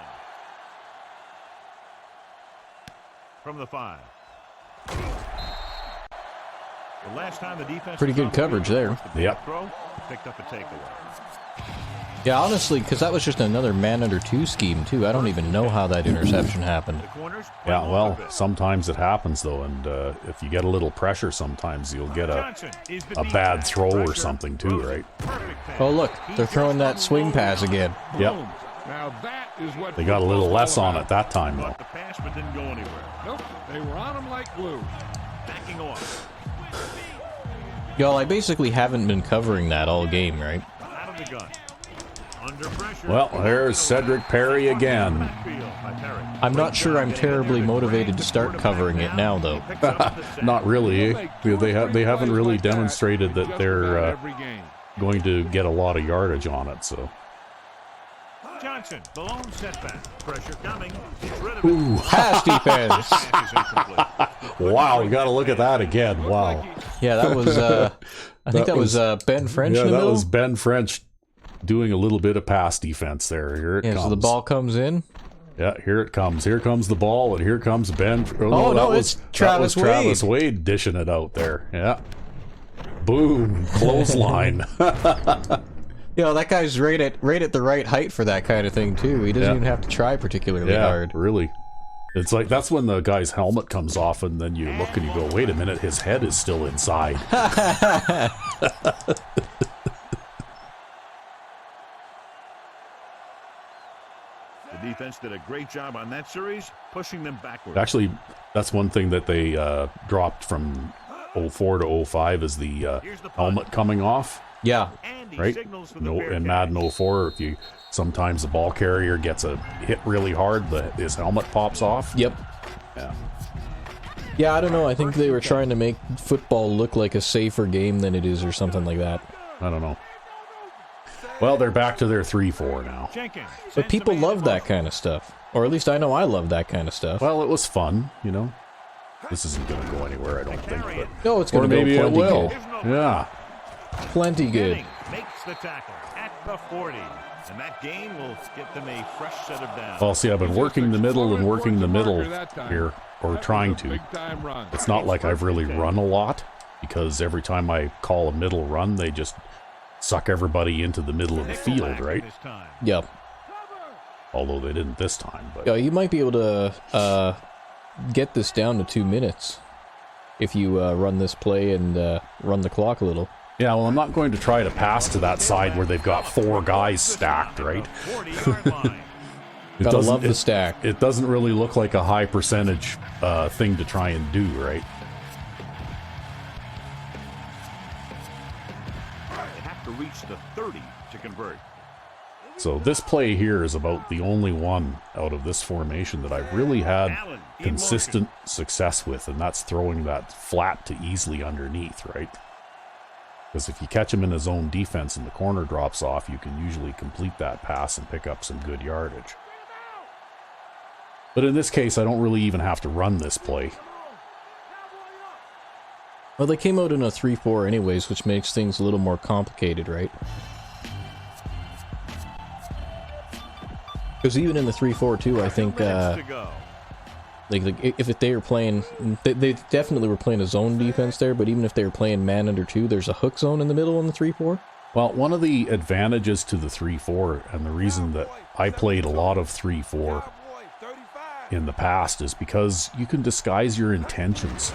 From the 5. The last time the defense Pretty was good on the coverage field, there. forced a big Yep. throw, picked up a takeaway. Yeah, honestly, because that was just another man under two scheme, too. I don't even know how that interception happened. The corners Yeah, play well, off of it. sometimes it happens though, and if you get a little pressure, sometimes you'll get Johnson is the a deep bad back. throw or Pressure, something too, throws it. right? Perfect pass. Oh, look, He they're throwing just that swing pass again. Yep. Boom. Now that is what They got a little football's less all on about. it that time though. Caught the pass but didn't go anywhere. Nope, they were on him like glue. Backing off. Y'all, I basically haven't been covering that all game, right? Out of the gun. Under pressure. Well, there's Cedric Perry again. Backfield by Perry. I'm not sure I'm terribly motivated to start covering it now, though. Picks up the sack. Not really. Make two or They three haven't plays really like that demonstrated in that just they're about every game. going to get a lot of yardage on it. So Johnson, the lone setback. Pressure coming. Gets rid of Ooh. it. Pass defense. Pass is incomplete. wow, we got to look at that again. Wow. Yeah, that was, I think that was Ben French Yeah, in the that middle. was Ben French doing a little bit of pass defense there. Here it Yeah, comes. so the ball comes in. Yeah, here it comes. Here comes the ball, and here comes Ben. Oh, no, that it's was Travis Travis Wade dishing it out there. Yeah. Boom. Clothesline. Yeah, that guy's right at the right height for that kind of thing, too. He doesn't Yeah. even have to try particularly yeah, hard. really. It's like that's when the guy's helmet comes off, and then you look and you go, wait a minute, his head is still inside. The defense did a great job on that series, pushing them backward. Actually, that's one thing that they dropped from 04 to 05 is the helmet coming off. Yeah. And he Right? signals for the No, fair in catch. Madden 04, if you sometimes the ball carrier gets a hit really hard, his helmet pops off. Yep. Yeah. Yeah, I don't know. I think they were trying to make football look like a safer game than it is or something like that. I don't know. Well, they're back to their 3-4 now. Jenkins But sends people the man love in that motion. kind of stuff. Or at least I know I love that kind of stuff. Well, it was fun, you know. This isn't going to go anywhere, I don't think. But, No, it's or going to go maybe it plenty will. good. Yeah. Plenty good. Jennings makes the tackle at the 40. And that gain will get them a fresh set of downs. Well, see, I've been working the middle and working the middle here, or That trying was a to. big-time run. It's not like I've really run a lot, because every time I call a middle run, they just suck everybody into the middle of the field, right? This time. Yep. Although they didn't this time. But Yeah, you might be able to get this down to 2 minutes if you run this play and run the clock a little. yeah, well, I'm not going to try to pass to that side where they've got 4 guys stacked, right? 40-yard line. It Gotta doesn't- love the it- stack. It doesn't really look like a high percentage thing to try and do, right? They have to reach the 30 to convert. So this play here is about the only one out of this formation that I've really had Allen in consistent success with, and that's throwing that flat to easily underneath, right? Because if you catch him in his own defense and the corner drops off, you can usually complete that pass and pick up some good yardage. But in this case, I don't really even have to run this play. Well, they came out in a 3-4 anyways, which makes things a little more complicated, right? Because even in the 3-4 too, I think, like if they were playing, they definitely were playing a zone defense there, but even if they were playing man under 2, there's a hook zone in the middle in the 3-4. Well, one of the advantages to the 3-4, and the reason that I played a lot of 3-4 in the past, is because you can disguise your intentions,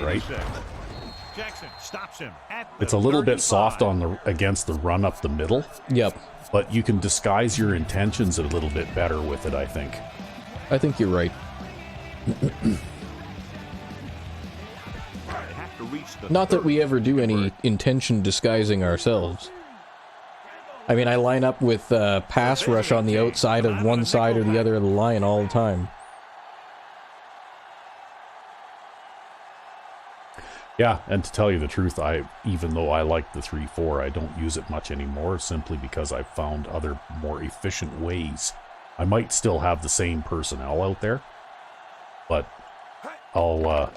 right? Jackson stops him at It's a little bit soft on against the run up the middle. Yep. But you can disguise your intentions a little bit better with it, I think. I think you're right. Not that we ever do any intention disguising ourselves. I mean, I line up with pass rush on the outside of one side or the other of the line all the time. Yeah, and to tell you the truth, even though I like the 3-4, I don't use it much anymore, simply because I've found other more efficient ways. I might still have the same personnel out there, but I'll,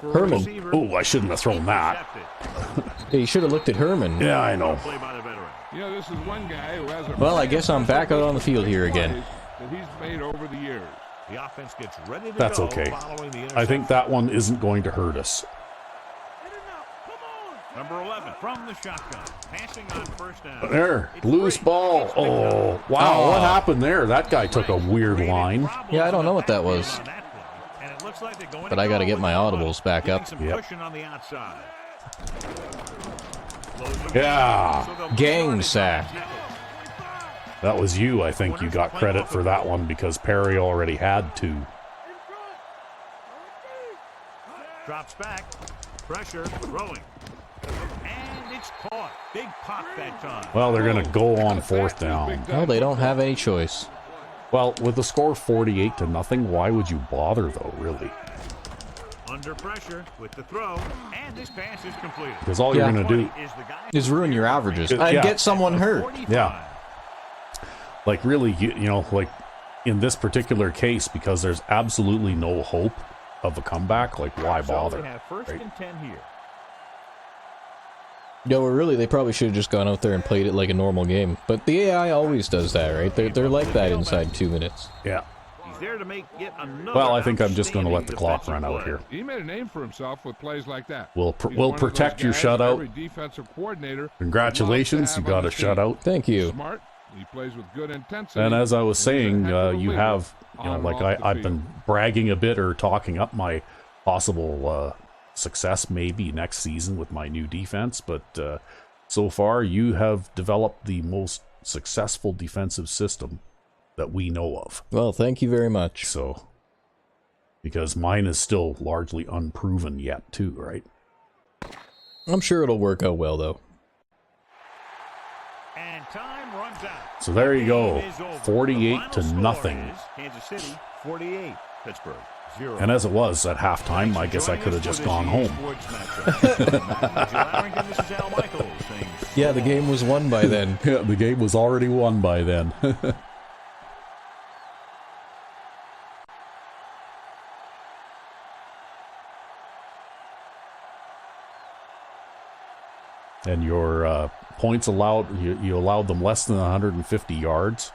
Herman. Oh, I shouldn't have thrown that. Yeah, you should have looked at Herman. Yeah, I know. You know, this is one guy who has a Well, I guess I'm back out on the field here again. that he's made over the years. The offense gets ready to That's go okay. following the I think that one isn't going to hurt us. Number 11 from the shotgun, passing on first down. There, loose ball. Oh, wow, what happened there? That guy took a weird line. Yeah, I don't know what that was. But I gotta get my audibles back up. Yep. On the outside. Yeah, Gang sack. that was you. I think you got credit for that one because Perry already had 2. Drops back, pressure, throwing. And it's caught. Big pop that time. Well, they're going to go on 4th down. Well, they don't have any choice. Well, with the score 48-0, why would you bother, though, really? Under pressure with the throw, and this pass is completed. Because all you're going to do... Is ruin your averages and Yeah. get someone hurt. Yeah. Like, really, you know, like, in this particular case, because there's absolutely no hope of a comeback, like, why bother? So we have first and 10 here. No, really, they probably should have just gone out there and played it like a normal game. But the AI always does that, right? They're like that inside 2 minutes. Yeah. He's there to make yet another. Well, I think I'm just going to let the clock run out here. He made a name for himself with plays like that. We'll He's one of those protect your guys shutout. every defensive coordinator Congratulations, you loves to have got a on the team. shutout. Thank you. Smart. He plays with good intensity. And as I was and he's a saying, heck of a you leader have, you know, on and like off the I've field. been bragging a bit or talking up my possible success maybe next season with my new defense, but so far you have developed the most successful defensive system that we know of. Well, thank you very much. So, because mine is still largely unproven yet too, right? I'm sure it'll work out well, though. And time runs out. So there you go, Game is over. 48-0. The final score is Kansas City 48, Pittsburgh 0. And as it was at halftime, I guess I could have just gone home. Yeah, the game was won by then. Yeah, the game was already won by then. And your points allowed, you allowed them less than 150 yards.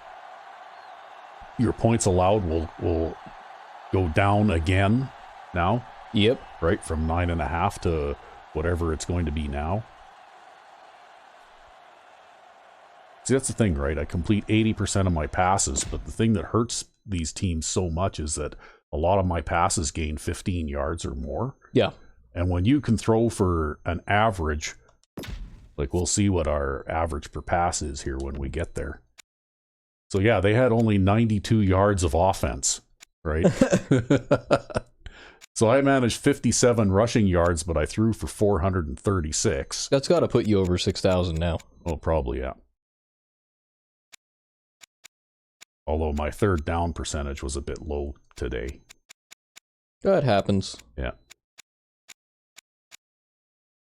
Your points allowed will go down again now. Yep. Right, from 9.5 to whatever it's going to be now. See, that's the thing, right? I complete 80% of my passes, but the thing that hurts these teams so much is that a lot of my passes gain 15 yards or more. Yeah. And when you can throw for an average, like we'll see what our average per pass is here when we get there. So yeah, they had only 92 yards of offense, right? So I managed 57 rushing yards, but I threw for 436. That's got to put you over 6,000 now. Oh, probably, yeah. Although my third down percentage was a bit low today. That happens. Yeah.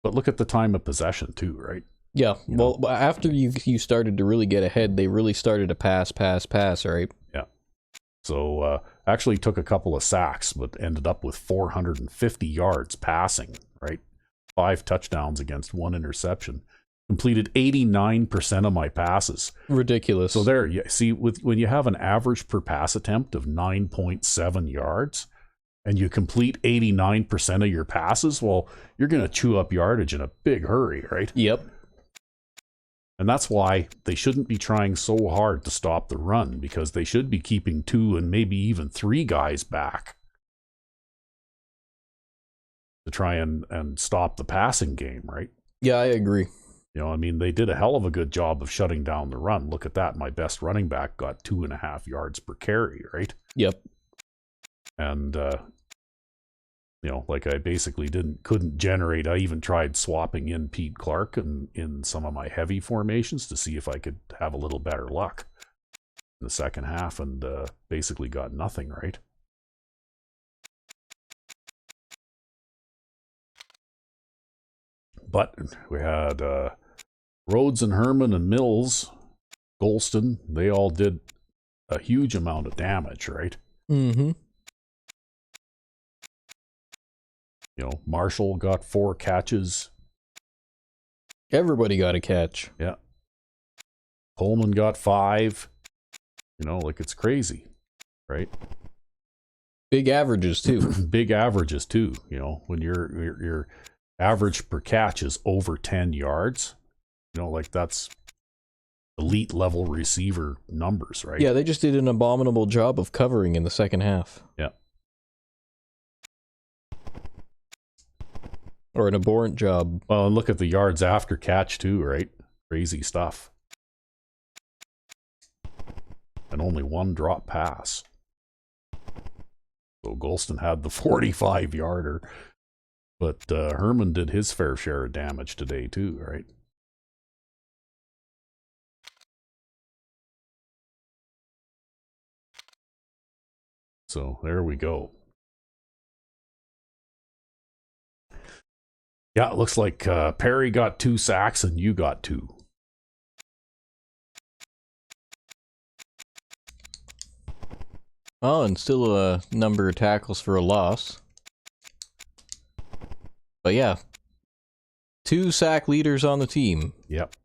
But look at the time of possession too, right? Yeah. Well, after you started to really get ahead, they really started to pass, right? Yeah. So actually took a couple of sacks, but ended up with 450 yards passing, right? 5 touchdowns against 1 interception. Completed 89% of my passes. Ridiculous. So there, you see, when you have an average per pass attempt of 9.7 yards, and you complete 89% of your passes, well, you're going to chew up yardage in a big hurry, right? Yep. And that's why they shouldn't be trying so hard to stop the run, because they should be keeping 2 and maybe even 3 guys back to try and stop the passing game, right? Yeah, I agree. You know, I mean, they did a hell of a good job of shutting down the run. Look at that. My best running back got 2.5 yards per carry, right? Yep. And, you know, like I basically couldn't generate. I even tried swapping in Pete Clark in some of my heavy formations to see if I could have a little better luck in the second half, and basically got nothing, right? But we had Rhodes and Herman and Mills, Golston, they all did a huge amount of damage, right? Mm-hmm. You know, Marshall got 4 catches. Everybody got a catch. Yeah. Coleman got 5. You know, like, it's crazy, right? Big averages, too. Big averages, too. You know, when your average per catch is over 10 yards, you know, like, that's elite level receiver numbers, right? Yeah, they just did an abominable job of covering in the second half. Yeah. Or an abhorrent job. Well, and look at the yards after catch, too, right? Crazy stuff. And only 1 drop pass. So Golston had the 45-yarder. But Herman did his fair share of damage today, too, right? So there we go. Yeah, it looks like Perry got 2 sacks and you got 2. Oh, and still a number of tackles for a loss. But yeah, 2 sack leaders on the team. Yep.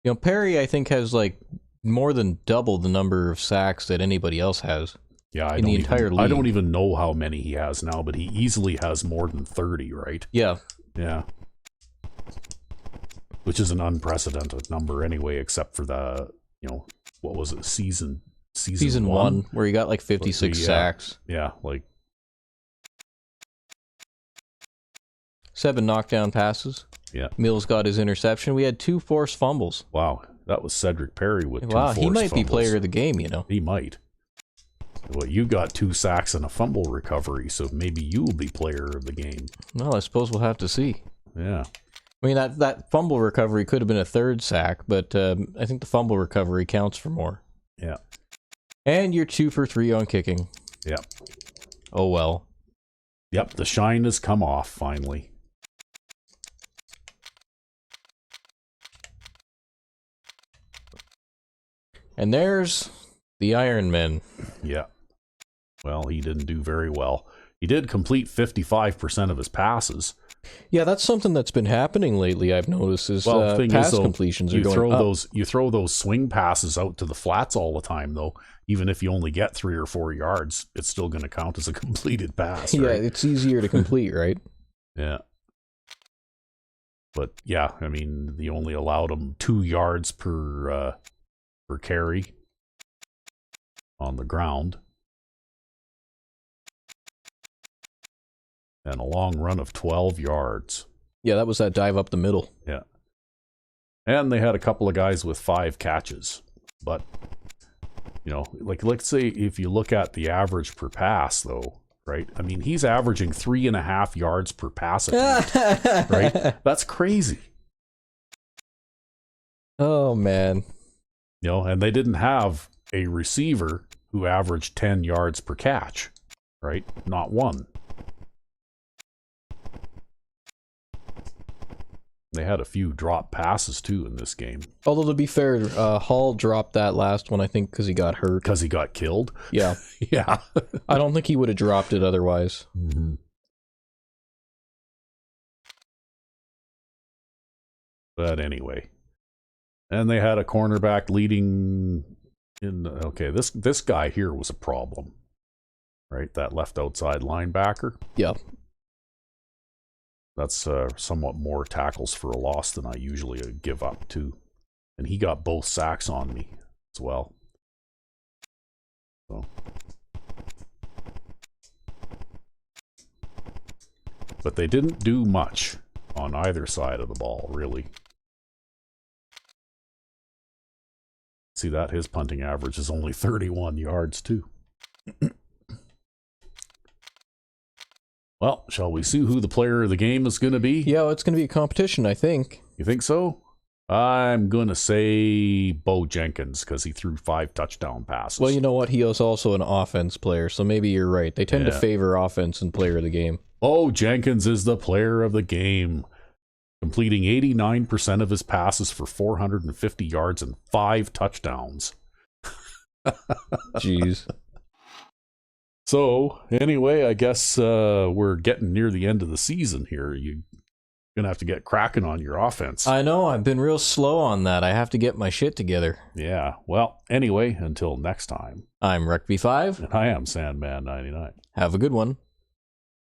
You know, Perry, I think, has like more than double the number of sacks that anybody else has. Yeah, in the entire league. I don't even know how many he has now, but he easily has more than 30, right? Yeah. Yeah. Which is an unprecedented number anyway, except for the, you know, what was it, season one, where he got like 56 sacks. Yeah, like 7 knockdown passes. Yeah. Mills got his interception. We had 2 forced fumbles. Wow, that was Cedric Perry with 2 wow, forced he might fumbles. be player of the game, you know. He might. Well, you got 2 sacks and a fumble recovery, so maybe you will be player of the game. Well, I suppose we'll have to see. Yeah. I mean, that fumble recovery could have been a 3rd sack, but I think the fumble recovery counts for more. Yeah. And you're 2 for 3 on kicking. Yep. Oh, well. Yep, the shine has come off, finally. And there's the Ironmen. Yeah. Well, he didn't do very well. He did complete 55% of his passes. Yeah, that's something that's been happening lately, I've noticed, is pass completions are going up. You throw those swing passes out to the flats all the time, though. Even if you only get 3 or 4 yards, it's still going to count as a completed pass, right? Yeah, it's easier to complete, right? Yeah. But, yeah, I mean, they only allowed him 2 yards per carry on the ground. And a long run of 12 yards. Yeah, that was that dive up the middle. Yeah. And they had a couple of guys with 5 catches. But, you know, like, let's say if you look at the average per pass, though, right? I mean, he's averaging 3.5 yards per pass attempt, right? That's crazy. Oh, man. You know, and they didn't have a receiver who averaged 10 yards per catch, right? Not one. They had a few drop passes, too, in this game. Although, to be fair, Hall dropped that last one, I think, because he got hurt. Because he got killed? Yeah. Yeah. I don't think he would have dropped it otherwise. Mm-hmm. But anyway. And they had a cornerback leading in... Okay, this guy here was a problem. Right? That left outside linebacker. Yeah. That's somewhat more tackles for a loss than I usually give up to. And he got both sacks on me as well. So. But they didn't do much on either side of the ball, really. See that? His punting average is only 31 yards, too. Well, shall we see who the player of the game is going to be? Yeah, it's going to be a competition, I think. You think so? I'm going to say Bo Jenkins because he threw 5 touchdown passes. Well, you know what? He is also an offense player, so maybe you're right. They tend to favor offense and player of the game. Bo Jenkins is the player of the game, completing 89% of his passes for 450 yards and 5 touchdowns. Jeez. So, anyway, I guess we're getting near the end of the season here. You're going to have to get cracking on your offense. I know, I've been real slow on that. I have to get my shit together. Yeah, well, anyway, until next time. I'm Rec V5. And I am Sandman99. Have a good one.